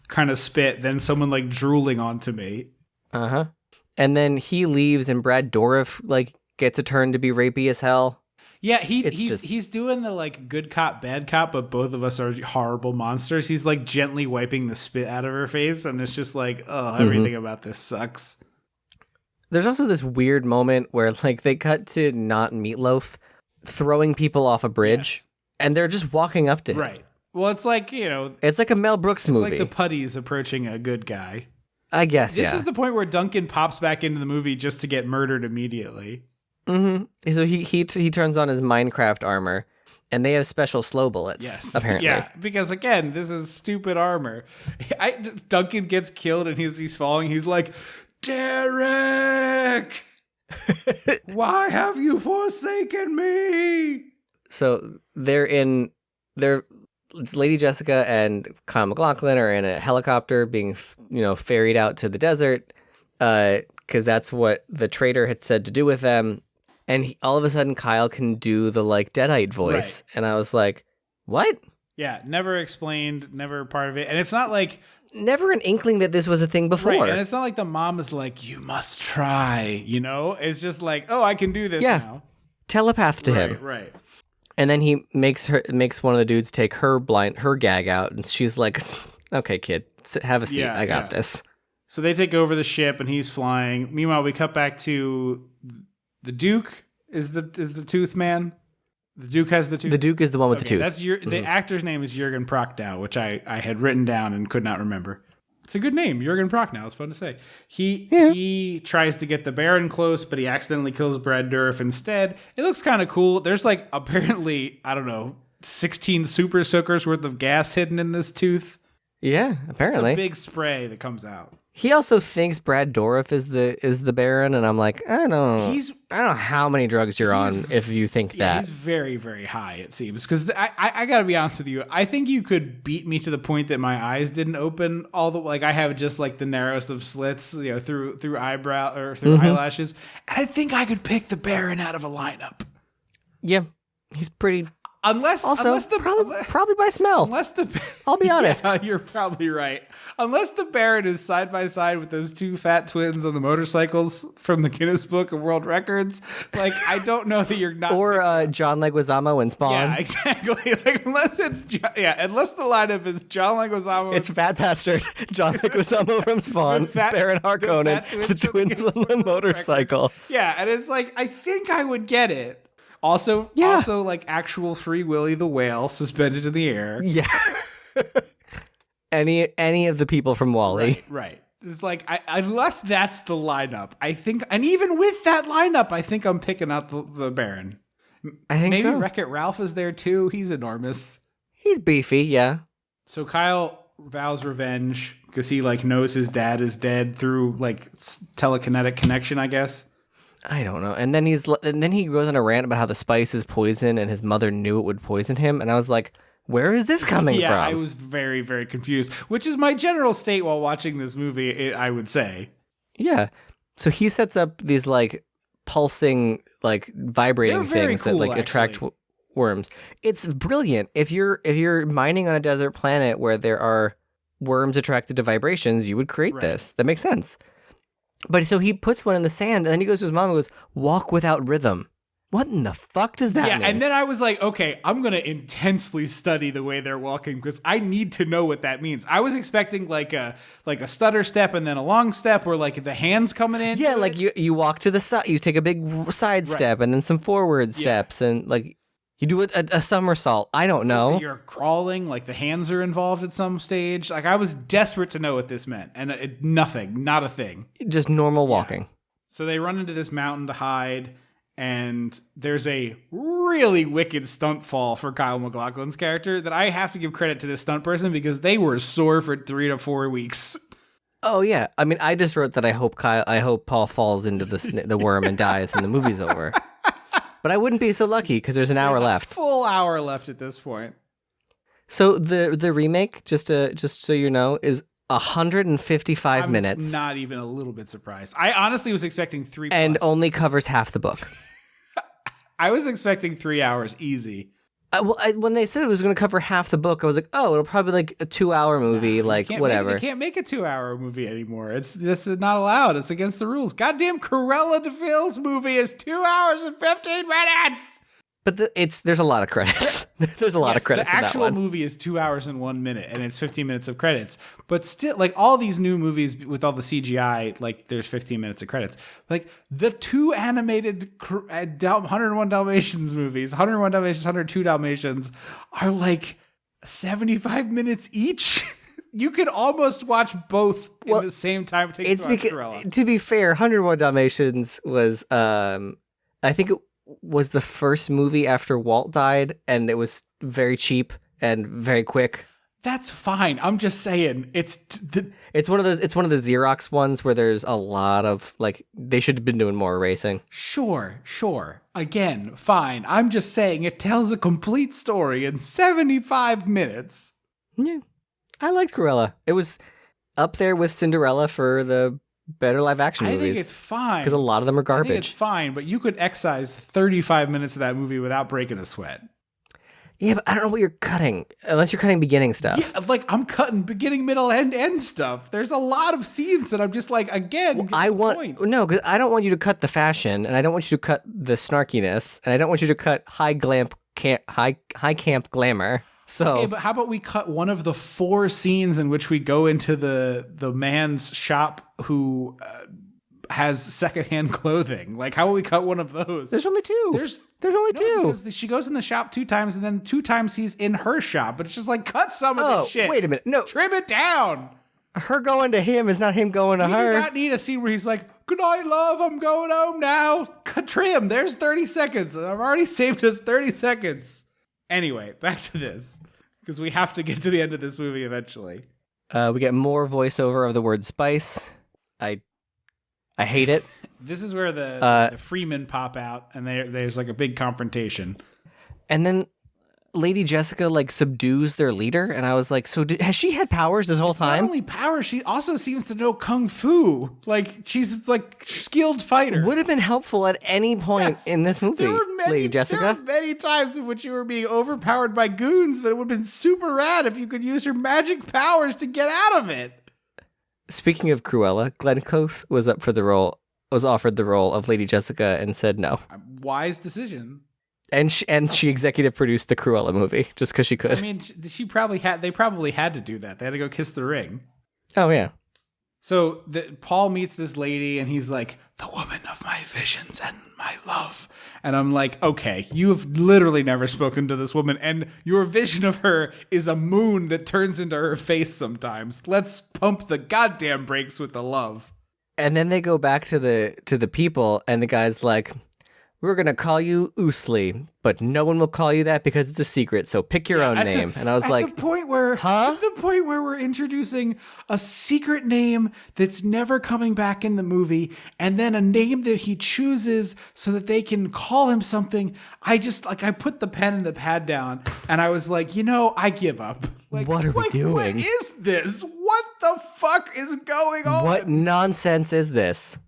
kind of spit than someone like drooling onto me. Uh-huh. And then he leaves and Brad Dourif like gets a turn to be rapey as hell. Yeah, he's doing the like good cop, bad cop, but both of us are horrible monsters. He's like gently wiping the spit out of her face, and it's just like, oh, everything about this sucks. There's also this weird moment where like they cut to not Meatloaf throwing people off a bridge, and they're just walking up to him. Right. Well, it's like, you know, it's like a Mel Brooks movie. It's like the putties approaching a good guy. I guess. This is the point where Duncan pops back into the movie just to get murdered immediately. Mm-hmm. So he turns on his Minecraft armor, and they have special slow bullets. Yes, apparently. Yeah, because again, this is stupid armor. Duncan gets killed, and he's falling. He's like, Derek, why have you forsaken me? So it's Lady Jessica and Kyle MacLachlan are in a helicopter being, ferried out to the desert, because that's what the traitor had said to do with them. And all of a sudden, Kyle can do the like Deadite voice, and I was like, "What?" Yeah, never explained, never part of it, and it's not like never an inkling that this was a thing before. Right, and it's not like the mom is like, "You must try," It's just like, "Oh, I can do this now." Telepath to him, right. And then he makes one of the dudes take her gag out, and she's like, "Okay, kid, have a seat. I got this." So they take over the ship, and he's flying. Meanwhile, we cut back to the Duke. Is the tooth man? The Duke has the tooth. The Duke is the one with the tooth. That's the actor's name is Jürgen Prochnow, which I had written down and could not remember. It's a good name, Jürgen Prochnow. It's fun to say. He tries to get the Baron close, but he accidentally kills Brad Dourif instead. It looks kind of cool. There's like apparently, I don't know, 16 super soakers worth of gas hidden in this tooth. Yeah, apparently. It's a big spray that comes out. He also thinks Brad Dourif is the Baron, and I'm like, I don't know how many drugs you're on if you think that. He's very, very high, it seems. Because I got to be honest with you, I think you could beat me to the point that my eyes didn't open all the like I have just like the narrowest of slits, through eyebrow or through eyelashes, and I think I could pick the Baron out of a lineup. Yeah, he's pretty. Unless probably by smell. I'll be honest. Yeah, you're probably right. Unless the Baron is side by side with those two fat twins on the motorcycles from the Guinness Book of World Records, like I don't know that you're not. Or John Leguizamo in Spawn. Yeah, exactly. Like unless the lineup is John Leguizamo. It's Fat Bastard, John Leguizamo from Spawn, Baron Harkonnen, the twins on the motorcycle. Yeah, and it's like I think I would get it. Also, like actual Free Willy the whale suspended in the air. Yeah. any of the people from WALL-E. Right. It's like unless that's the lineup, I think, and even with that lineup, I think I'm picking out the Baron. I think maybe so. Wreck-It Ralph is there too. He's enormous. He's beefy, yeah. So Kyle vows revenge because he like knows his dad is dead through like telekinetic connection, I guess. I don't know. And then he goes on a rant about how the spice is poison and his mother knew it would poison him. And I was like, where is this coming from? Yeah, I was very, very confused, which is my general state while watching this movie, I would say. Yeah. So he sets up these like pulsing, like vibrating things that like attract worms. It's brilliant. If you're mining on a desert planet where there are worms attracted to vibrations, you would create this. That makes sense. But so he puts one in the sand, and then he goes to his mom and goes, "Walk without rhythm." What in the fuck does that mean? Yeah, and then I was like, okay, I'm going to intensely study the way they're walking because I need to know what that means. I was expecting like a stutter step and then a long step where like the hands coming in. Yeah, like you walk to the side, you take a big side step and then some forward steps and like you do a somersault. I don't know. You're crawling, like the hands are involved at some stage. Like I was desperate to know what this meant and nothing, not a thing. Just normal walking. So they run into this mountain to hide, and there's a really wicked stunt fall for Kyle MacLachlan's character that I have to give credit to this stunt person because they were sore for 3 to 4 weeks. Oh yeah, I mean, I just wrote that I hope Paul falls into the worm and dies, and the movie's over. But I wouldn't be so lucky because there's an hour left. Full hour left at this point. So the remake, just so you know, is 155 minutes. I'm not even a little bit surprised. I honestly was expecting 3 and plus. only covers half the book. I was expecting 3 hours easy. When they said it was going to cover half the book, I was like, oh, it'll probably be like a 2-hour movie, like whatever. They can't make a 2-hour movie anymore. It's not allowed. It's against the rules. Goddamn Cruella de Vil's movie is 2 hours and 15 minutes. But there's a lot of credits. There's a lot of credits in that one. The actual movie is 2 hours and 1 minute, and it's 15 minutes of credits. But still, like all these new movies with all the CGI, like there's 15 minutes of credits. Like the 2 animated 101 Dalmatians movies, 101 Dalmatians, 102 Dalmatians, are like 75 minutes each. You could almost watch both in the same time. To be fair, 101 Dalmatians was, I think it was the first movie after Walt died, and it was very cheap and very quick. That's fine. I'm just saying it's one of the Xerox ones where there's a lot of like they should have been doing more erasing. Sure. Again, fine. I'm just saying it tells a complete story in 75 minutes. Yeah. I liked Cruella. It was up there with Cinderella for the better live action movies. I think it's fine. Because a lot of them are garbage. I think it's fine, but you could excise 35 minutes of that movie without breaking a sweat. Yeah, but I don't know what you're cutting, unless you're cutting beginning stuff. Yeah, like I'm cutting beginning, middle, and end stuff. There's a lot of scenes that I'm just like, again, because I don't want you to cut the fashion, and I don't want you to cut the snarkiness, and I don't want you to cut high camp glamour. So, okay, but how about we cut one of the 4 scenes in which we go into the man's shop who has secondhand clothing? Like, how about we cut one of those? There's only 2. There's only 2. Because she goes in the shop 2 times, and then 2 times he's in her shop. But it's just like, cut some of this shit. Wait a minute. No. Trim it down. Her going to him is not him going to her. We do not need a scene where he's like, good night, love, I'm going home now. Trim. There's 30 seconds. I've already saved us 30 seconds. Anyway, back to this, because we have to get to the end of this movie eventually. We get more voiceover of the word spice. I hate it. This is where the Freemen pop out, and there's like a big confrontation. And then Lady Jessica like subdues their leader, and I was like, so has she had powers this whole time? Not only powers, she also seems to know kung fu. Like she's like skilled fighter. Would have been helpful at any point in this movie. Lady Jessica. There were many times in which you were being overpowered by goons that it would have been super rad if you could use your magic powers to get out of it. Speaking of Cruella, Glenn Close was offered the role of Lady Jessica and said no. Wise decision. And she executive produced the Cruella movie just because she could. I mean, they probably had to do that. They had to go kiss the ring. Oh yeah. So Paul meets this lady, and he's like, the woman of my visions and my love. And I'm like, okay, you have literally never spoken to this woman, and your vision of her is a moon that turns into her face sometimes. Let's pump the goddamn brakes with the love. And then they go back to the people, and the guy's like, we're going to call you Oosly, but no one will call you that because it's a secret, so pick your own name. And I was like, at the point where we're introducing a secret name that's never coming back in the movie, and then a name that he chooses so that they can call him something, I put the pen and the pad down, and I was like, I give up. Like, what are we doing? What is this? What the fuck is going on? What nonsense is this?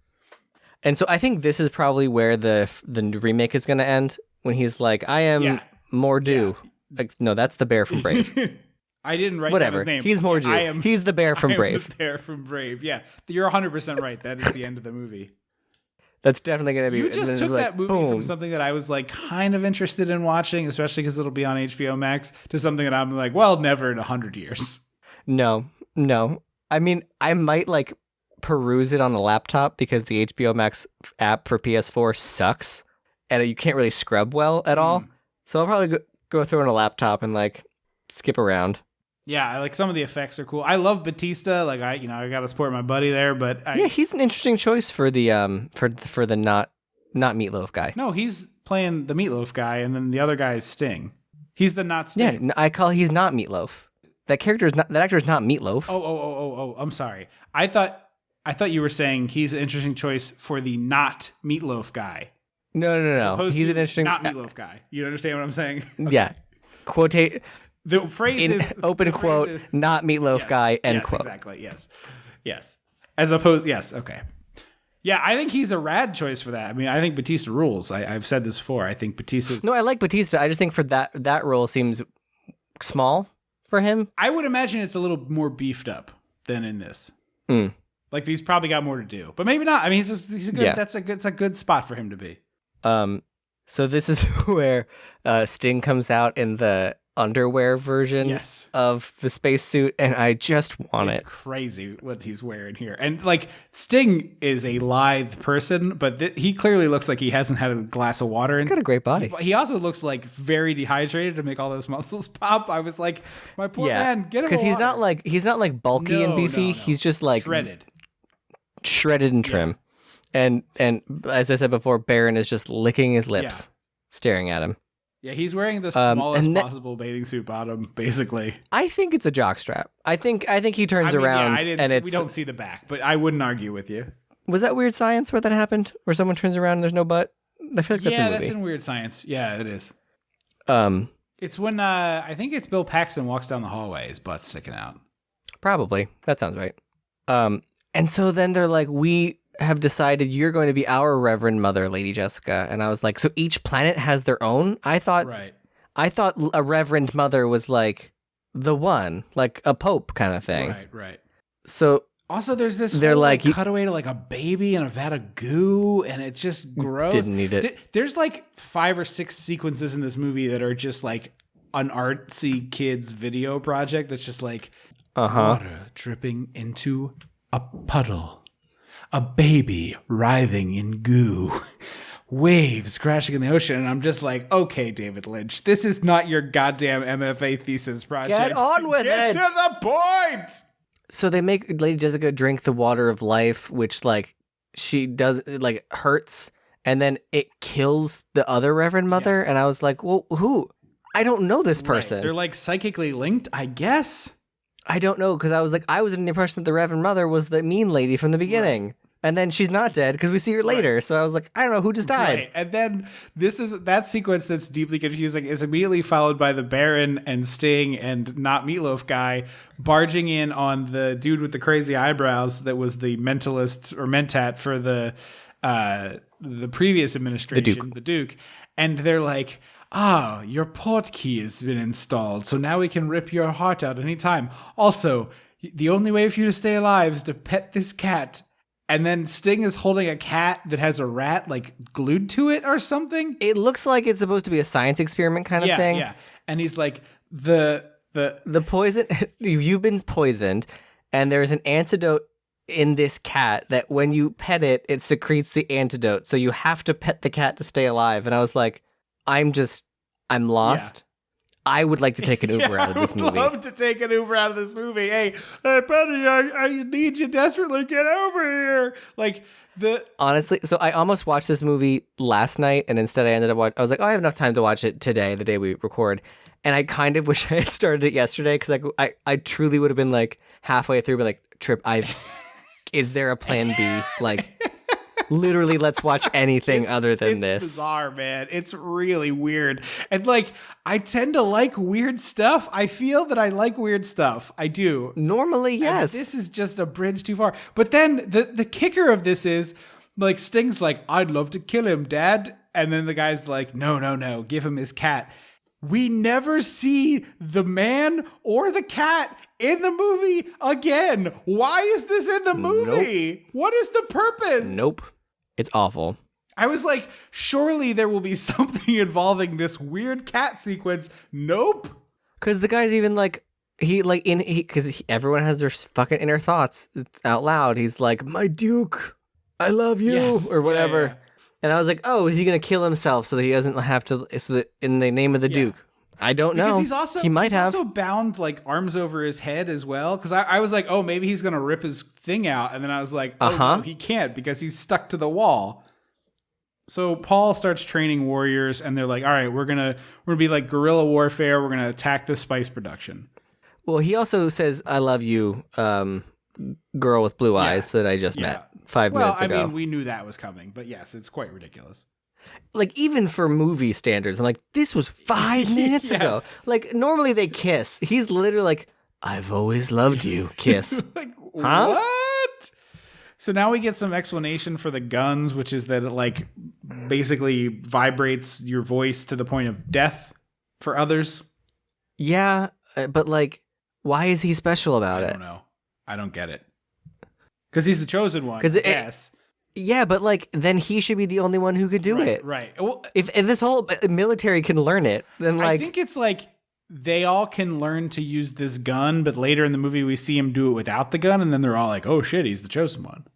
And so I think this is probably where the remake is going to end, when he's like, I am Mordu. Yeah. Like, no, that's the bear from Brave. I didn't write down his name. He's Mordu. He's the bear from Brave. The bear from Brave. Yeah, you're 100% right. That is the end of the movie. That's definitely going to be. You just took that movie from something that I was like kind of interested in watching, especially because it'll be on HBO Max, to something that I'm like, well, never in 100 years. No. I mean, I might like peruse it on a laptop because the HBO Max app for PS4 sucks and you can't really scrub well at all. So I'll probably go through on a laptop and like skip around. Yeah, I like some of the effects are cool. I love Batista. Like I got to support my buddy there, but Yeah, he's an interesting choice for the for the not Meatloaf guy. no, he's playing the Meatloaf guy, and then the other guy is Sting. He's the not Sting. Yeah, he's not Meatloaf. That actor is not Meatloaf. Oh, I'm sorry. I thought you were saying he's an interesting choice for the not Meatloaf guy. No. He's an interesting not Meatloaf guy. You understand what I'm saying? Okay. Yeah. Quotate The phrase in is open quote, not Meatloaf guy, end quote. Exactly. Yes. As opposed, yes. Okay. Yeah, I think he's a rad choice for that. I mean, I think Batista rules. I've said this before. I think Batista's... No, I like Batista. I just think for that role seems small for him. I would imagine it's a little more beefed up than in this. Like he's probably got more to do, but maybe not. I mean, he's a good. Yeah. It's a good spot for him to be. So this is where Sting comes out in the underwear version of the spacesuit, and I just want it's it. Crazy what he's wearing here. And like Sting is a lithe person, but he clearly looks like he hasn't had a glass of water. He's got a great body. He also looks like very dehydrated to make all those muscles pop. I was like, my poor man, get him because he's not like bulky and beefy. No. He's just like shredded and trim. And as I said before, Baron is just licking his lips, staring at him. Yeah, he's wearing the smallest possible bathing suit bottom, basically. I think it's a jockstrap. I think he turns around and we don't see the back, but I wouldn't argue with you. Was that Weird Science where that happened? Where someone turns around and there's no butt? I feel like that's a movie. Yeah, that's in Weird Science. Yeah, it is. It's when I think it's Bill Paxton walks down the hallway, his butt's sticking out. Probably. That sounds right. And so then they're like, we have decided you're going to be our Reverend Mother, Lady Jessica. And I was like, so each planet has their own? I thought a Reverend Mother was like the one, like a pope kind of thing. Right. So also there's this they're whole, like cutaway to like a baby in a vat of goo, and it's just gross. Didn't need it. There's like 5 or 6 sequences in this movie that are just like an artsy kids video project that's just like water dripping into a puddle. A baby writhing in goo, waves crashing in the ocean, and I'm just like, okay, David Lynch, this is not your goddamn MFA thesis project. Get on with it. Get to the point. So they make Lady Jessica drink the water of life, which like she does like hurts, and then it kills the other Reverend Mother. And I was like, well, who? I don't know this person. Right. They're like psychically linked, I guess. I don't know, because I was under the impression that the Reverend Mother was the mean lady from the beginning. Right. And then she's not dead because we see her later. Right. So I was like, I don't know who just died. Right. And then that sequence that's deeply confusing is immediately followed by the Baron and Sting and not Meatloaf guy barging in on the dude with the crazy eyebrows that was the mentalist or mentat for the previous administration, the Duke. And they're like, your port key has been installed, so now we can rip your heart out anytime. Also, the only way for you to stay alive is to pet this cat. And then Sting is holding a cat that has a rat like glued to it or something. It looks like it's supposed to be a science experiment kind of thing. Yeah. And he's like, the poison, you've been poisoned, and there's an antidote in this cat that when you pet it, it secretes the antidote. So you have to pet the cat to stay alive. And I was like, I'm lost. Yeah. I would like to take an Uber out of this movie. I would love to take an Uber out of this movie. Hey, buddy, I need you desperately. Get over here. Honestly, so I almost watched this movie last night, and instead I ended up I was like, I have enough time to watch it today, the day we record. And I kind of wish I had started it yesterday, because I truly would have been like halfway through, but like, Trip, is there a plan B? Like, literally, let's watch anything other than this. It's bizarre, man. It's really weird. And like, I tend to like weird stuff. I feel that I like weird stuff. I do. Normally, yes. And this is just a bridge too far. But then the kicker of this is, like, Sting's like, I'd love to kill him, Dad. And then the guy's like, no, give him his cat. We never see the man or the cat in the movie again. Why is this in the movie? Nope. What is the purpose? Nope. It's awful. I was like, surely there will be something involving this weird cat sequence. Nope. Because the guy's even like, because everyone has their fucking inner thoughts out loud. He's like, my Duke, I love you, or whatever. Yeah. And I was like, oh, is he going to kill himself so that he doesn't have to, so that in the name of the Duke? I don't know. Because he might have. also bound like arms over his head as well. Because I was like, oh, maybe he's gonna rip his thing out, and then I was like, oh, no, he can't because he's stuck to the wall. So Paul starts training warriors, and they're like, all right, we're gonna be like guerrilla warfare. We're gonna attack the spice production. Well, he also says, "I love you, girl with blue eyes that I just met 5 minutes ago." Well, I mean, we knew that was coming, but yes, it's quite ridiculous. Like, even for movie standards, I'm like, this was 5 minutes ago. Yes. Like, normally they kiss. He's literally like, I've always loved you, kiss. Like, Huh? what? So now we get some explanation for the guns, which is that it like basically vibrates your voice to the point of death for others. Yeah, but like, why is he special about I it? don't know. I don't get it. Because he's the chosen one. 'Cause yes. Yeah, but like, then he should be the only one who could do it. Right. Well, If this whole military can learn it, then like, I think it's like they all can learn to use this gun, but later in the movie we see him do it without the gun, and then they're all like, "Oh shit, he's the chosen one."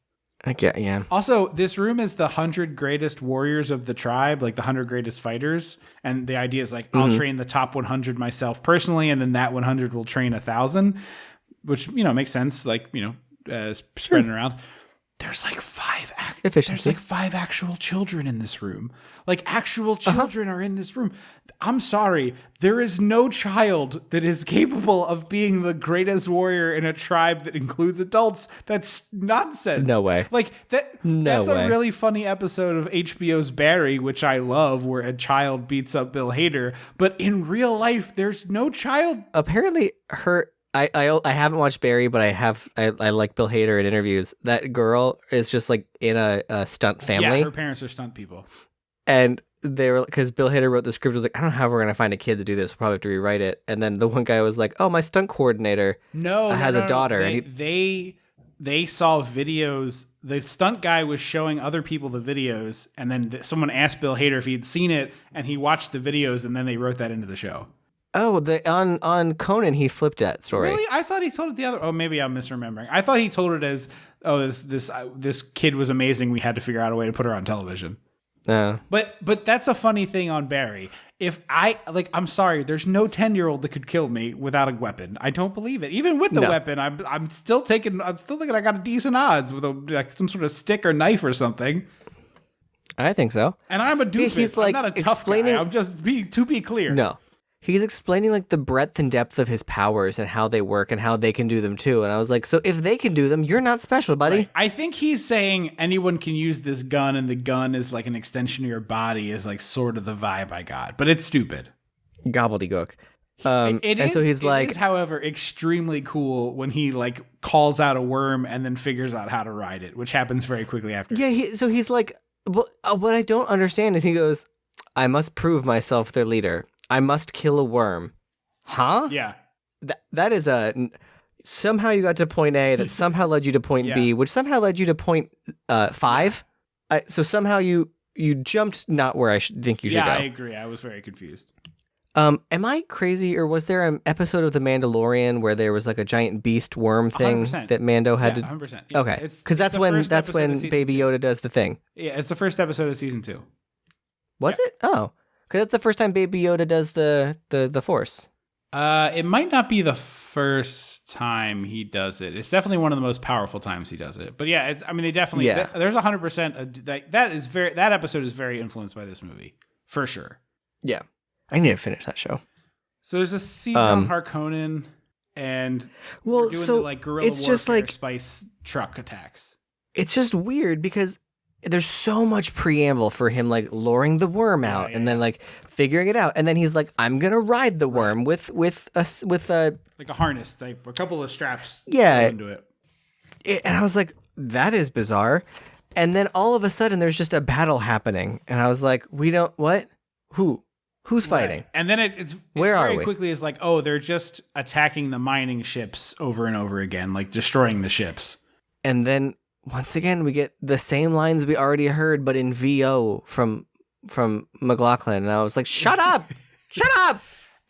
I get, yeah. Also, this room is the 100 greatest warriors of the tribe, like the 100 greatest fighters, and the idea is like I'll train the top 100 myself personally, and then that 100 will train 1,000, which makes sense. Like spreading around. There's like Efficiency. There's like 5 actual children in this room. Like actual children are in this room. I'm sorry. There is no child that is capable of being the greatest warrior in a tribe that includes adults. That's nonsense. No way. Like that. That's a really funny episode of HBO's Barry, which I love, where a child beats up Bill Hader. But in real life, there's no child. Apparently, I haven't watched Barry, but I like Bill Hader in interviews. That girl is just like in a stunt family. Yeah, her parents are stunt people. And they were, because Bill Hader wrote the script, was like, I don't know how we're gonna find a kid to do this. We'll probably have to rewrite it. And then the one guy was like, oh, my stunt coordinator has a daughter. They saw videos. The stunt guy was showing other people the videos, and then someone asked Bill Hader if he'd seen it, and he watched the videos, and then they wrote that into the show. Oh, on Conan he flipped that story. Really? I thought he told it the other. Oh, maybe I'm misremembering. I thought he told it as, oh, this kid was amazing. We had to figure out a way to put her on television. But that's a funny thing on Barry. If I'm sorry, there's no 10-year-old that could kill me without a weapon. I don't believe it. Even with the weapon, I'm still thinking I got a decent odds with some sort of stick or knife or something. I think so. And I'm a doofus. He's like I'm not a tough guy. I'm just to be clear. No. He's explaining like the breadth and depth of his powers and how they work and how they can do them too. And I was like, so if they can do them, you're not special, buddy. Right. I think he's saying anyone can use this gun, and the gun is like an extension of your body, is like sort of the vibe I got. But it's stupid. Gobbledygook. It is, however, extremely cool when he like calls out a worm and then figures out how to ride it, which happens very quickly after. Yeah, so he's like, what I don't understand is he goes, I must prove myself their leader. I must kill a worm. Huh? Yeah. That is somehow you got to point A, that somehow led you to point B, which somehow led you to point 5. So somehow you jumped not where I think you should go. Yeah, I agree. I was very confused. Am I crazy, or was there an episode of The Mandalorian where there was like a giant beast worm thing 100%. that Mando had to? 100%. Yeah, okay, because that's when Baby Yoda does the thing. Yeah, it's the first episode of season 2. Was it? Oh, because that's the first time Baby Yoda does the Force. It might not be the first time he does it. It's definitely one of the most powerful times he does it. But yeah, they definitely. Yeah. There's 100%. That episode is very influenced by this movie for sure. Yeah. I need to finish that show. So there's a siege on Harkonnen, and we're doing the guerrilla warfare just like spice truck attacks. It's just weird because there's so much preamble for him like luring the worm out and then like figuring it out, and then he's like, "I'm gonna ride the worm with a like a harness, like a couple of straps." Into it. And I was like, "That is bizarre." And then all of a sudden, there's just a battle happening, and I was like, Who's fighting? Right. And then it's Where very are we? quickly is like, oh, they're just attacking the mining ships over and over again, like destroying the ships. And then once again, we get the same lines we already heard, but in VO from McLaughlin. And I was like, shut up! Shut up!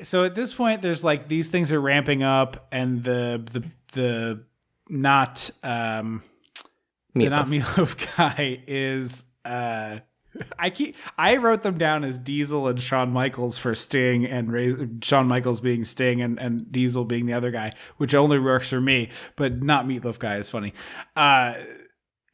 So at this point, there's like these things are ramping up, and the not Meatloaf guy is I wrote them down as Diesel and Shawn Michaels for Sting, and Shawn Michaels being Sting and Diesel being the other guy, which only works for me, but not Meatloaf Guy is funny.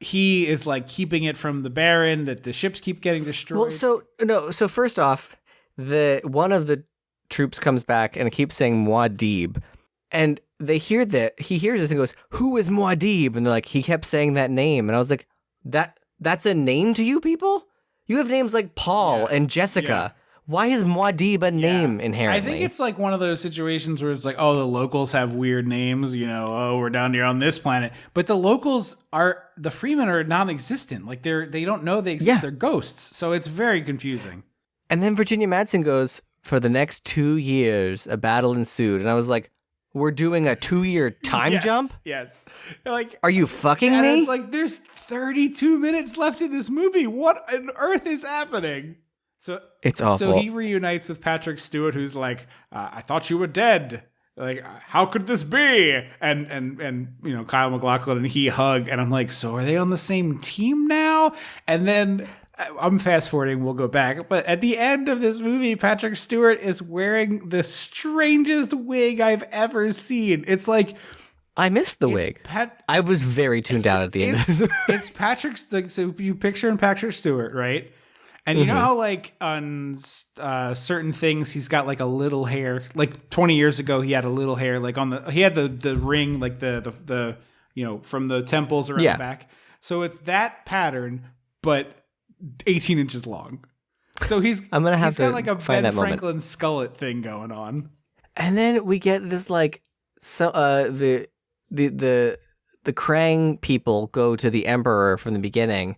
He is like keeping it from the Baron, that the ships keep getting destroyed. Well, so first off, one of the troops comes back and keeps saying Muad'Dib, and they hear that he hears this and goes, "Who is Muad'Dib?" And they're like, he kept saying that name, and I was like, that's a name to you people? You have names like Paul and Jessica. Yeah. Why is Muad'Dib a name inherently? I think it's like one of those situations where it's like, oh, the locals have weird names, oh, we're down here on this planet. But the locals the Freemen are non-existent. Like they don't know they exist. Yeah. They're ghosts. So it's very confusing. And then Virginia Madsen goes, for the next 2 years, a battle ensued. And I was like, we're doing a 2-year time jump? Yes. Like, are you fucking and me? It's like, there's 32 minutes left in this movie. What on earth is happening? So it's awful. So he reunites with Patrick Stewart, who's like, I thought you were dead. Like, how could this be? And Kyle MacLachlan and he hug, and I'm like, so are they on the same team now? And then I'm fast forwarding, we'll go back. But at the end of this movie, Patrick Stewart is wearing the strangest wig I've ever seen. It's like, I missed the wig. I was very tuned out at the end of this. It's Patrick's, so you picture in Patrick Stewart, right? And you know how, like, on certain things, he's got, like, a little hair. Like, 20 years ago, he had a little hair. Like, he had the ring, like, the from the temples around the back. So it's that pattern, but 18 inches long. So I'm gonna have to got, like, a find Ben that Franklin skullet thing going on. And then we get this, like, the Krang people go to the Emperor from the beginning.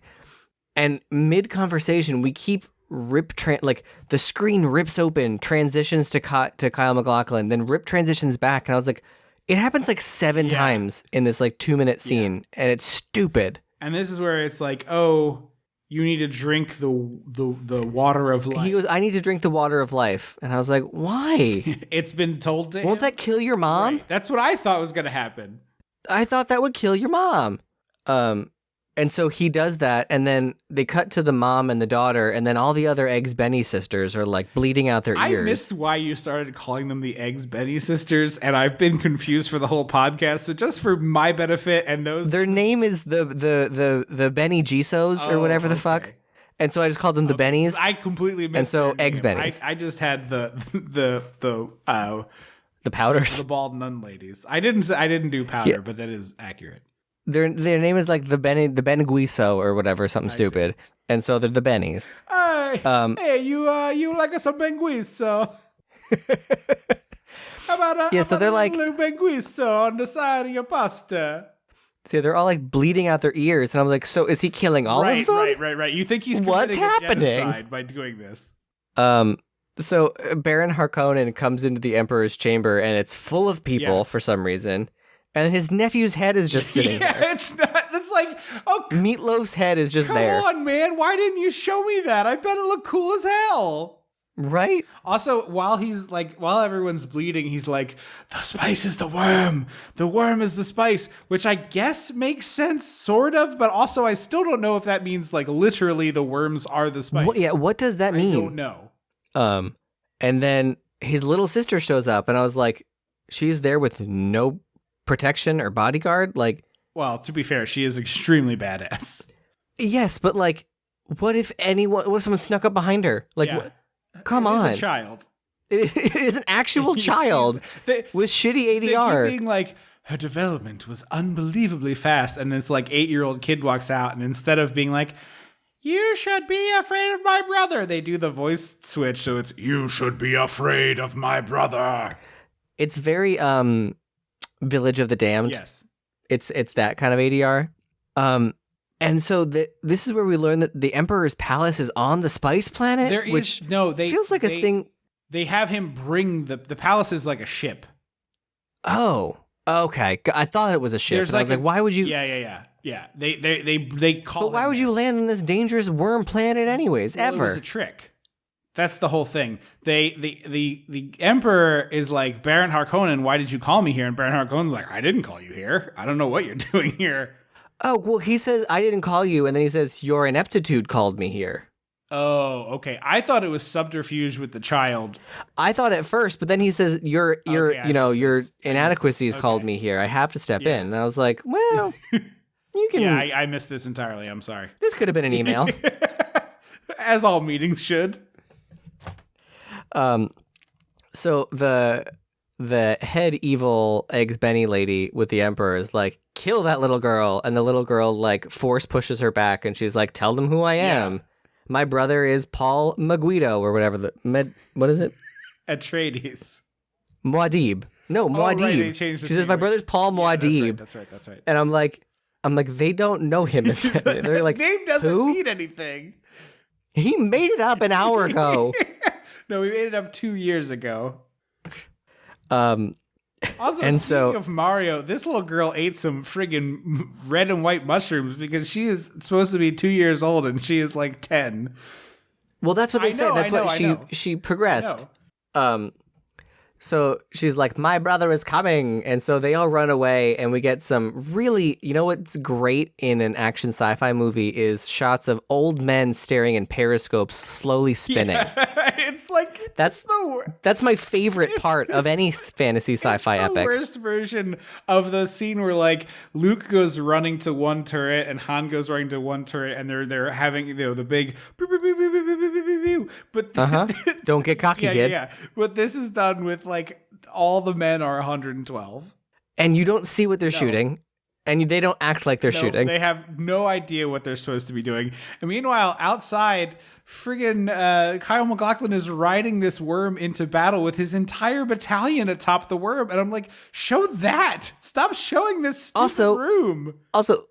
And mid-conversation, we keep like the screen rips open, transitions to Kyle MacLachlan, then rip transitions back. And I was like, it happens like 7 times in this like 2-minute scene, and it's stupid. And this is where it's like, oh, you need to drink the water of life. He goes, I need to drink the water of life. And I was like, why? It's been told to him. Won't that kill your mom? Right. That's what I thought was going to happen. I thought that would kill your mom. And so he does that, and then they cut to the mom and the daughter, and then all the other Eggs Benny sisters are like bleeding out their ears. I missed why you started calling them the Eggs Benny sisters, and I've been confused for the whole podcast. So just for my benefit and those, their name is the Benny Gisos or whatever the fuck, and so I just called them the Bennies. I completely missed. And so Eggs Bennies. I just had the powders, the bald nun ladies. I didn't do powder, but that is accurate. Their name is like the Beniguiso or whatever, something stupid. And so they're the Bennies. Hey, you like some Benguiso? How about so they're like Benguiso on the side of your pasta? See, they're all like bleeding out their ears, and I'm like, so is he killing all of them? Right. You think he's committing a genocide by doing this? So Baron Harkonnen comes into the Emperor's chamber, and it's full of people for some reason. And his nephew's head is just sitting there. It's not. It's like, oh, Meatloaf's head is just there. Come on, man. Why didn't you show me that? I bet it looked cool as hell. Right? Also, while everyone's bleeding, he's like, the spice is the worm. The worm is the spice, which I guess makes sense, sort of. But also, I still don't know if that means like literally the worms are the spice. What does that mean? I don't know. And then his little sister shows up, and I was like, she's there with no protection or bodyguard. Like, well, to be fair, she is extremely badass. Yes, but like, what if someone snuck up behind her? Like, come on, it's a child. It is an actual child with shitty ADR. They keep being like, her development was unbelievably fast, and this like 8-year-old kid walks out, and instead of being like, you should be afraid of my brother, they do the voice switch, so it's, you should be afraid of my brother. It's very Village of the Damned. Yes. It's that kind of ADR. And so this is where we learn that the Emperor's palace is on the Spice Planet, feels like a thing. They have him bring the palace is like a ship. Oh, okay. I thought it was a ship. And I was like, why would you? Yeah. They call. But why would you land on this dangerous worm planet, anyways? Ever? It was a trick. That's the whole thing. The Emperor is like, Baron Harkonnen, why did you call me here? And Baron Harkonnen's like, I didn't call you here. I don't know what you're doing here. Oh, well, he says, I didn't call you. And then he says, your ineptitude called me here. Oh, okay. I thought it was subterfuge with the child. I thought at first, but then he says, your Okay, I missed your this. inadequacies Okay. called me here. I have to step Yeah. in. And I was like, well, you can, Yeah, I missed this entirely. I'm sorry. this could have been an email. As all meetings should. So the head evil Eggs Benny lady with the Emperor is like, kill that little girl. And the little girl like force pushes her back and she's like, tell them who I am. My brother is Paul Maguido or whatever what is it? Atreides. Muad'Dib. No, Muad'Dib. right, they changed his She says, name, my right. brother's Paul Muad'Dib. That's right. And I'm like, they don't know him. They're like, Name doesn't who? mean anything. He made it up an hour ago. No, we made it up 2 years ago. Also, And speaking so- of Mario, this little girl ate some friggin' red and white mushrooms because she is supposed to be 2 years old and she is like 10. Well, that's what they I said. know, That's I what know. she progressed. No. So she's like, my brother is coming. And so they all run away and we get some really, you know what's great in an action sci-fi movie is shots of old men staring in periscopes slowly spinning. It's like That's that's my favorite part of any fantasy sci-fi the epic. worst version of the scene where like Luke goes running to one turret and Han goes running to one turret and they're having the big pew, pew, pew, pew, pew, pew, pew, pew, pew. But Don't get cocky, kid. yeah. But this is done with like all the men are 112. And you don't see what they're shooting, and they don't act like they're No, shooting. They have no idea what they're supposed to be doing. And meanwhile, outside, friggin' Kyle MacLachlan is riding this worm into battle with his entire battalion atop the worm. And I'm like, show that. Stop showing this stupid Also- room. Also,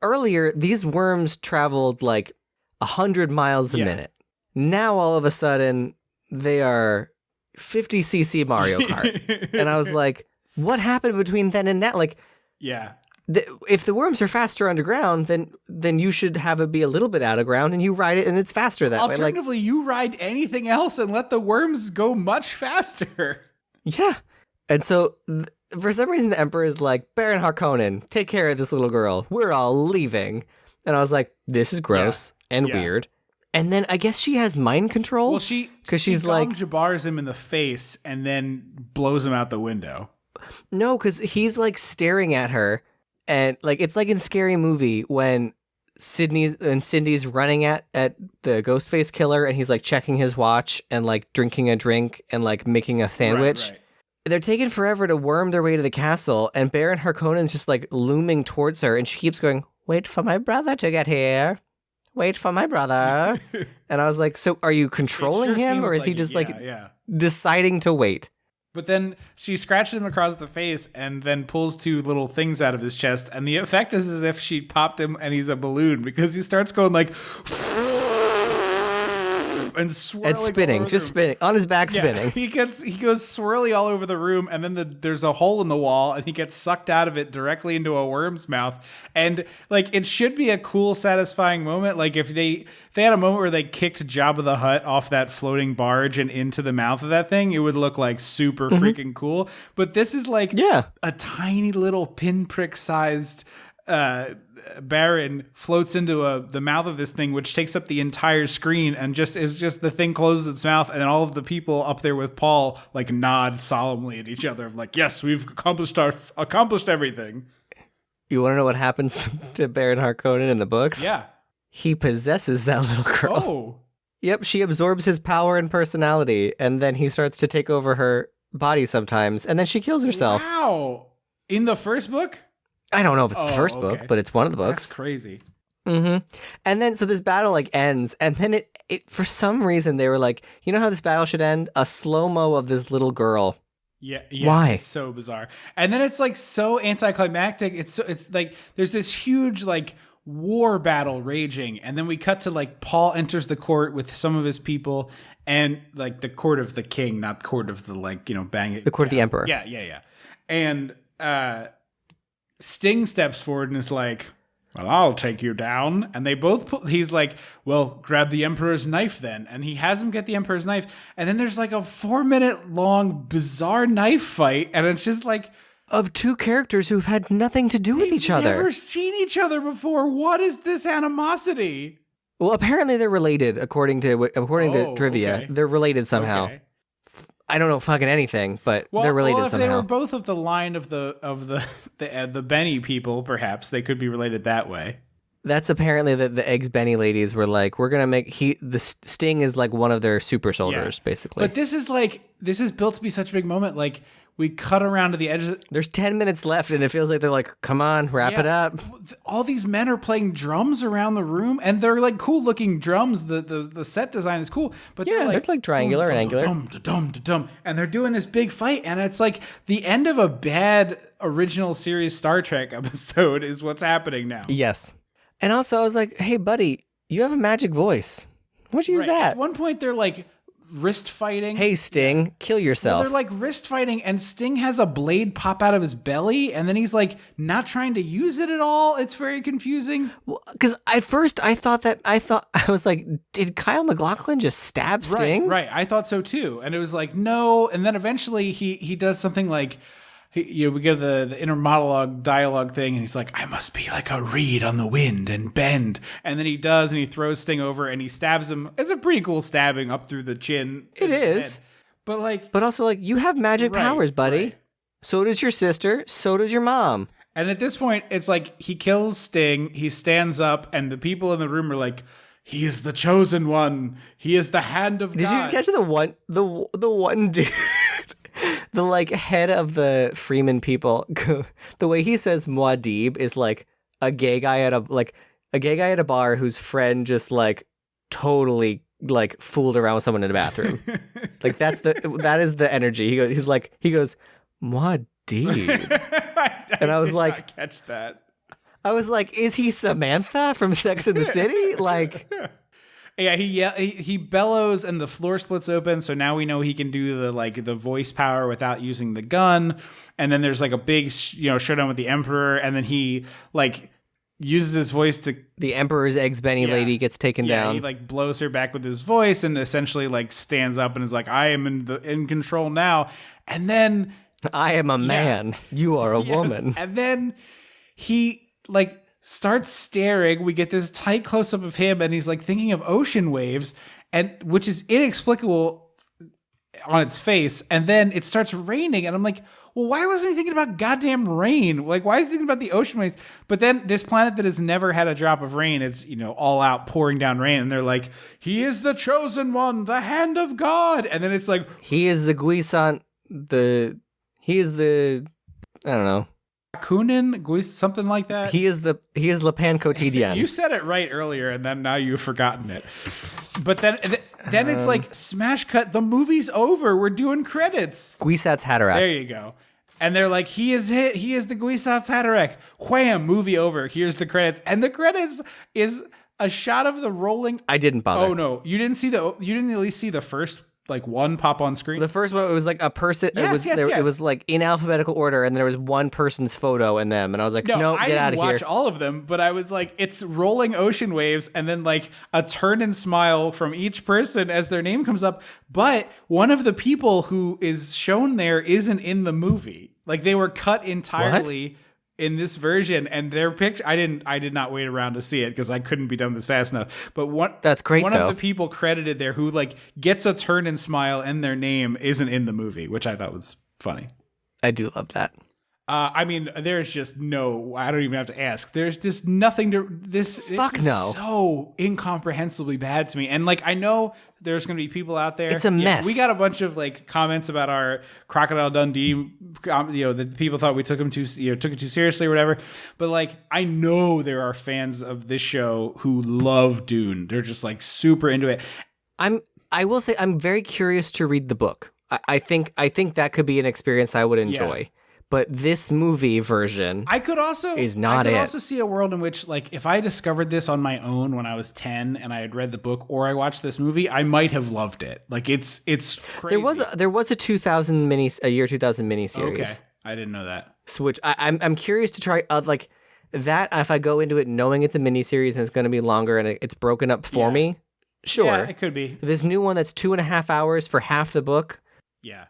earlier, these worms traveled like 100 miles a Yeah. minute. Now, all of a sudden, they are 50cc Mario Kart. And I was like, what happened between then and now? Like, Yeah. if the worms are faster underground, then you should have it be a little bit out of ground and you ride it and it's faster that way. Like, Alternatively, you ride anything else and let the worms go much faster. yeah. And so, for some reason, the Emperor is like, Baron Harkonnen, take care of this little girl. We're all leaving. And I was like, this is gross and Yeah. weird. And then I guess she has mind control. Well, because she's like, Jabars him in the face and then blows him out the window. no, because he's like staring at her. And like, it's like in Scary Movie when Cindy's running at the Ghostface killer and he's like checking his watch and like drinking a drink and like making a sandwich. Right. They're taking forever to worm their way to the castle, and Baron Harkonnen's just like looming towards her, and she keeps going, wait for my brother to get here. Wait for my brother. And I was like, so are you controlling him, or is he just like deciding to wait? But then she scratches him across the face and then pulls two little things out of his chest. And the effect is as if she popped him and he's a balloon because he starts going like and swirling And spinning, all just over the room. spinning, on his back spinning. He goes swirly all over the room, and then there's a hole in the wall, and he gets sucked out of it directly into a worm's mouth. And like it should be a cool, satisfying moment. Like if they had a moment where they kicked Jabba the Hutt off that floating barge and into the mouth of that thing, it would look like super freaking cool. But this is like a tiny little pinprick sized Baron floats into the mouth of this thing, which takes up the entire screen, and just the thing closes its mouth, and all of the people up there with Paul like nod solemnly at each other, of like, yes, we've accomplished everything. You want to know what happens to Baron Harkonnen in the books? Yeah. He possesses that little girl. Oh. Yep, she absorbs his power and personality, and then he starts to take over her body sometimes, and then she kills herself. Wow. In the first book? I don't know if it's the first okay. book, but it's one of the books. That's crazy. Mm-hmm. And then, so this battle like ends, and then it for some reason they were like, you know how this battle should end? A slow-mo of this little girl. Yeah. Why? It's so bizarre. And then it's like so anticlimactic. It's like there's this huge like war battle raging, and then we cut to like Paul enters the court with some of his people, and like the court of the king, not court of the like, bang it. The court of the emperor. Yeah. And Sting steps forward and is like, well, I'll take you down. And they both he's like, well, grab the Emperor's knife then. And he has him get the Emperor's knife. And then there's like a 4-minute long bizarre knife fight. And it's just like, of two characters who've had nothing to do with each other. never seen each other before. What is this animosity? Well, apparently they're related, according to trivia. Okay. They're related somehow. Okay. I don't know fucking anything, but they're related well, if somehow. they were both of the line of the Benny people, perhaps they could be related that way. That's apparently that the Eggs Benny ladies were like, we're gonna make Sting is like one of their super soldiers, basically. But this is built to be such a big moment. Like we cut around to the edge. There's 10 minutes left, and it feels like they're like, come on, wrap it up. All these men are playing drums around the room, and they're like cool looking drums. The set design is cool, but they're like triangular and angular. And they're doing this big fight, and it's like the end of a bad original series Star Trek episode is what's happening now. Yes. And also, I was like, hey, buddy, you have a magic voice. Why'd you use that? At one point, they're like wrist fighting. Hey, Sting, kill yourself. Well, they're like wrist fighting, and Sting has a blade pop out of his belly, and then he's like not trying to use it at all. It's very confusing. Because at first I was like, did Kyle MacLachlan just stab Sting? Right. I thought so too, and it was like no, and then eventually he does something like. We get the inner monologue dialogue thing, and he's like, I must be like a reed on the wind and bend. And then he does, and he throws Sting over, and he stabs him. It's a pretty cool stabbing up through the chin. It is. But also, like, you have magic powers, buddy. Right. So does your sister. So does your mom. And at this point, it's like he kills Sting. He stands up, and the people in the room are like, he is the chosen one. He is the hand of God. Did you catch the one dude? The like head of the Freeman people, the way he says Muad'Dib is like a gay guy at a bar whose friend just like totally like fooled around with someone in a bathroom. Like that is the energy. He goes Muad'Dib, and I was like, not catch that. I was like, is he Samantha from Sex and the City? Like. Yeah, he bellows and the floor splits open. So now we know he can do the voice power without using the gun. And then there's like a big showdown with the Emperor, and then he like uses his voice to the Emperor's Eggs Benny lady gets taken down. He like blows her back with his voice and essentially like stands up and is like, I am in control now. And then I am a man. You are a woman. And then he like starts staring. We get this tight close up of him, and he's like thinking of ocean waves, and which is inexplicable on its face. And then it starts raining, and I'm like, well, why wasn't he thinking about goddamn rain? Like, why is he thinking about the ocean waves? But then this planet that has never had a drop of rain, it's all out pouring down rain, and they're like, he is the chosen one, the hand of God. And then it's like, he is the Guisant, I don't know. Kunin, something like that. He is Le Pan Quotidien. You said it right earlier, and then now you've forgotten it. But then it's like smash cut. The movie's over. We're doing credits. Guisat's Haderach. There you go. And they're like, he is the Guisat's Haderach. Wham! Movie over. Here's the credits, and the credits is a shot of the rolling. I didn't bother. Oh no, you didn't at least see the first. Like one pop on screen. The first one, it was like a person. Yes, It was like in alphabetical order, and there was one person's photo in them, and I was like, no, get out of here. I didn't watch all of them, but I was like, it's rolling ocean waves, and then like a turn and smile from each person as their name comes up. But one of the people who is shown there isn't in the movie. Like they were cut entirely. What? In this version, and their picture, I did not wait around to see it because I couldn't be done this fast enough. But that's great. One of the people credited there who like gets a turn and smile and their name isn't in the movie, which I thought was funny. I do love that. I mean, there's just I don't even have to ask. There's just nothing to this. Fuck this is no. So incomprehensibly bad to me. And like, I know there's going to be people out there. It's a mess. We got a bunch of like comments about our Crocodile Dundee, that people thought we took it too seriously or whatever. But like, I know there are fans of this show who love Dune. They're just like super into it. I will say I'm very curious to read the book. I think that could be an experience I would enjoy. Yeah. But this movie version I could also see a world in which, like, if I discovered this on my own when I was 10 and I had read the book or I watched this movie, I might have loved it. Like, it's crazy. There was a 2000 miniseries. Okay, I didn't know that. So which I'm curious to try. Like that, if I go into it knowing it's a miniseries and it's going to be longer and it's broken up for me, sure, yeah, it could be. This new one that's 2.5 hours for half the book. Yeah,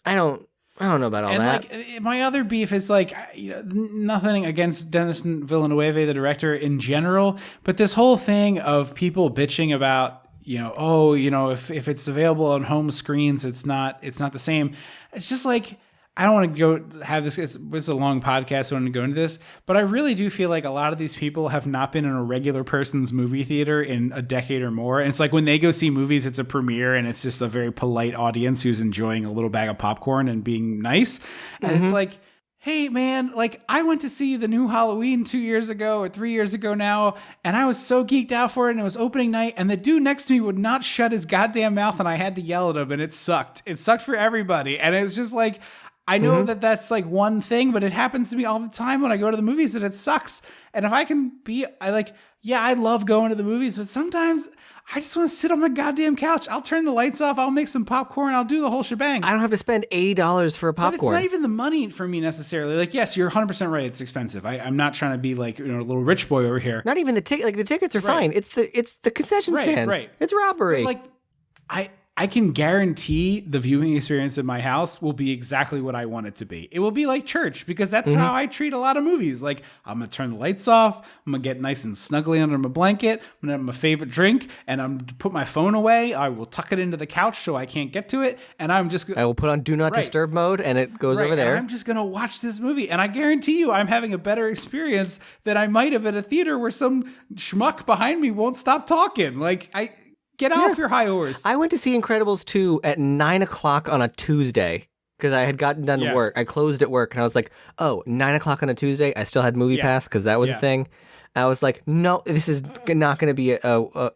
I don't. I don't know about all And that. like my other beef is like, nothing against Denis Villeneuve, the director in general, but this whole thing of people bitching about, if it's available on home screens, it's not the same. It's just like, I don't want to go have this. It's a long podcast. I want to go into this, but I really do feel like a lot of these people have not been in a regular person's movie theater in a decade or more. And it's like when they go see movies, it's a premiere and it's just a very polite audience who's enjoying a little bag of popcorn and being nice. And it's like, hey man, like I went to see the new Halloween 2 years ago or 3 years ago now, and I was so geeked out for it, and it was opening night, and the dude next to me would not shut his goddamn mouth, and I had to yell at him, and it sucked. It sucked for everybody. And it was just like, I know that that's like one thing, but it happens to me all the time when I go to the movies that it sucks. And if I can I love going to the movies, but sometimes I just want to sit on my goddamn couch. I'll turn the lights off. I'll make some popcorn. I'll do the whole shebang. I don't have to spend $80 for a popcorn. But it's not even the money for me necessarily. Like, yes, you're 100% right. It's expensive. I'm not trying to be like, a little rich boy over here. Not even the ticket. Like the tickets are fine. It's the concession stand. Right. It's robbery. But like, I can guarantee the viewing experience in my house will be exactly what I want it to be. It will be like church because that's how I treat a lot of movies. Like, I'm going to turn the lights off. I'm going to get nice and snuggly under my blanket. I'm going to have my favorite drink and I'm going to put my phone away. I will tuck it into the couch so I can't get to it. And I'm just I will put on do not disturb mode and it goes over there. And I'm just going to watch this movie. And I guarantee you I'm having a better experience than I might have at a theater where some schmuck behind me won't stop talking. Like, Get off your high horse. I went to see Incredibles 2 at 9 o'clock on a Tuesday because I had gotten done work. I closed at work and I was like, 9 o'clock on a Tuesday? I still had Movie Pass because that was a thing. I was like, no, this is not going to be a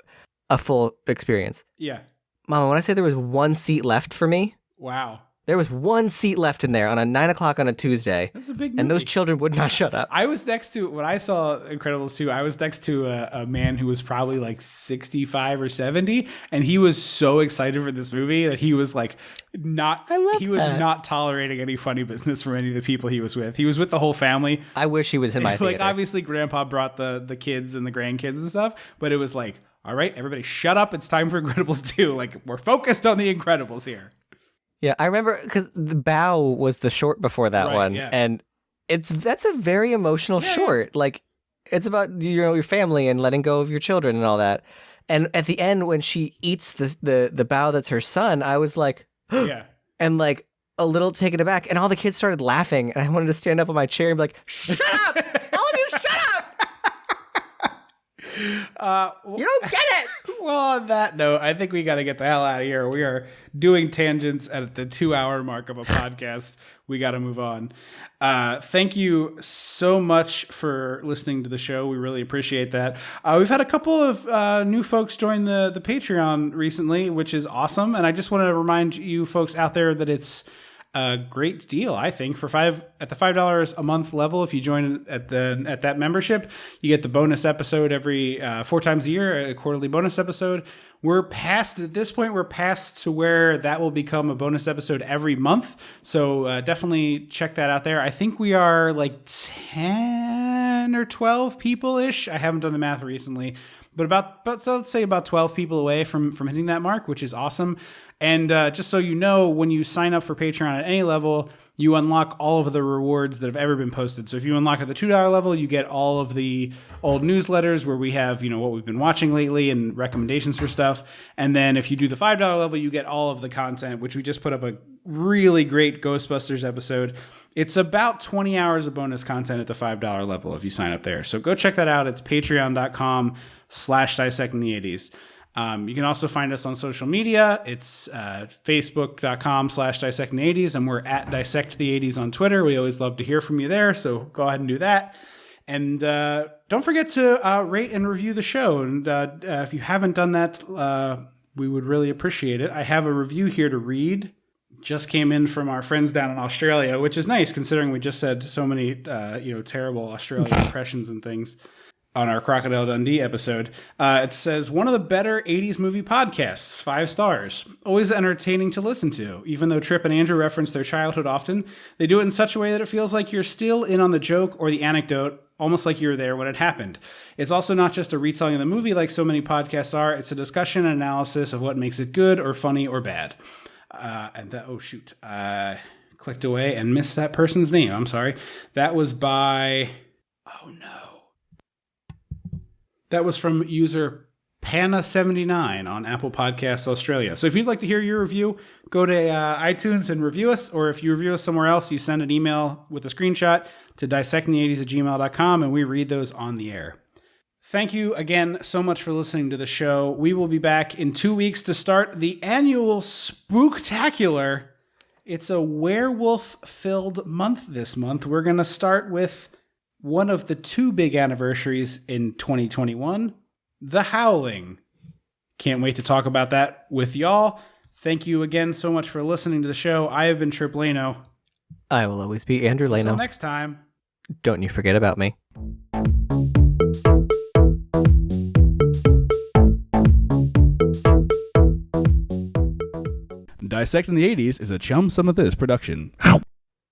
full experience. Yeah. Mama, when I say there was one seat left for me. Wow. There was one seat left in there on a 9 o'clock on a Tuesday. That's a big movie. And those children would not shut up. I was next to, when I saw Incredibles 2, I was next to a man who was probably like 65 or 70. And he was so excited for this movie that he was like not tolerating any funny business from any of the people he was with. He was with the whole family. I wish he was in my theater. Like obviously grandpa brought the kids and the grandkids and stuff, but it was like, all right, everybody shut up. It's time for Incredibles 2. Like we're focused on the Incredibles here. Yeah, I remember because The Bow was the short before that one, and that's a very emotional short. Like it's about your family and letting go of your children and all that. And at the end, when she eats the bow that's her son, I was like, and like a little taken aback, and all the kids started laughing, and I wanted to stand up on my chair and be like, "Shut up, all of you, shut up! You don't get it." Well, on that note, I think we got to get the hell out of here. We are doing tangents at the 2-hour mark of a podcast. We got to move on. Thank you so much for listening to the show. We really appreciate that. We've had a couple of new folks join the Patreon recently, which is awesome. And I just want to remind you folks out there that it's a great deal, I think, at the $5 a month level. If you join at that membership, you get the bonus episode every 4 times a year, a quarterly bonus episode. At this point, we're past to where that will become a bonus episode every month. So definitely check that out there. I think we are like 10 or 12 people-ish. I haven't done the math recently, but so let's say about 12 people away from hitting that mark, which is awesome. And just so you know, when you sign up for Patreon at any level, you unlock all of the rewards that have ever been posted. So if you unlock at the $2 level, you get all of the old newsletters where we have, what we've been watching lately and recommendations for stuff. And then if you do the $5 level, you get all of the content, which we just put up a really great Ghostbusters episode. It's about 20 hours of bonus content at the $5 level if you sign up there. So go check that out. It's patreon.com/dissectingthe80s. You can also find us on social media. It's facebook.com/dissectingthe80s, and we're at dissectthe80s on Twitter. We always love to hear from you there, so go ahead and do that. And don't forget to rate and review the show. And if you haven't done that, we would really appreciate it. I have a review here to read. Just came in from our friends down in Australia, which is nice considering we just said so many terrible Australian impressions and things on our Crocodile Dundee episode. It says, one of the better 80s movie podcasts, 5 stars. Always entertaining to listen to. Even though Trip and Andrew reference their childhood often, they do it in such a way that it feels like you're still in on the joke or the anecdote, almost like you were there when it happened. It's also not just a retelling of the movie like so many podcasts are. It's a discussion and analysis of what makes it good or funny or bad. clicked away and missed that person's name. I'm sorry. That was by... Oh, no. That was from user Pana79 on Apple Podcasts Australia. So if you'd like to hear your review, go to iTunes and review us. Or if you review us somewhere else, you send an email with a screenshot to dissectingthe80s@gmail.com, and we read those on the air. Thank you again so much for listening to the show. We will be back in 2 weeks to start the annual Spooktacular. It's a werewolf-filled month this month. We're going to start with one of the two big anniversaries in 2021, The Howling. Can't wait to talk about that with y'all. Thank you again so much for listening to the show. I have been Trip Lano. I will always be Andrew Lano. Until next time. Don't you forget about me. Dissecting the 80s is a Chum Some of This production.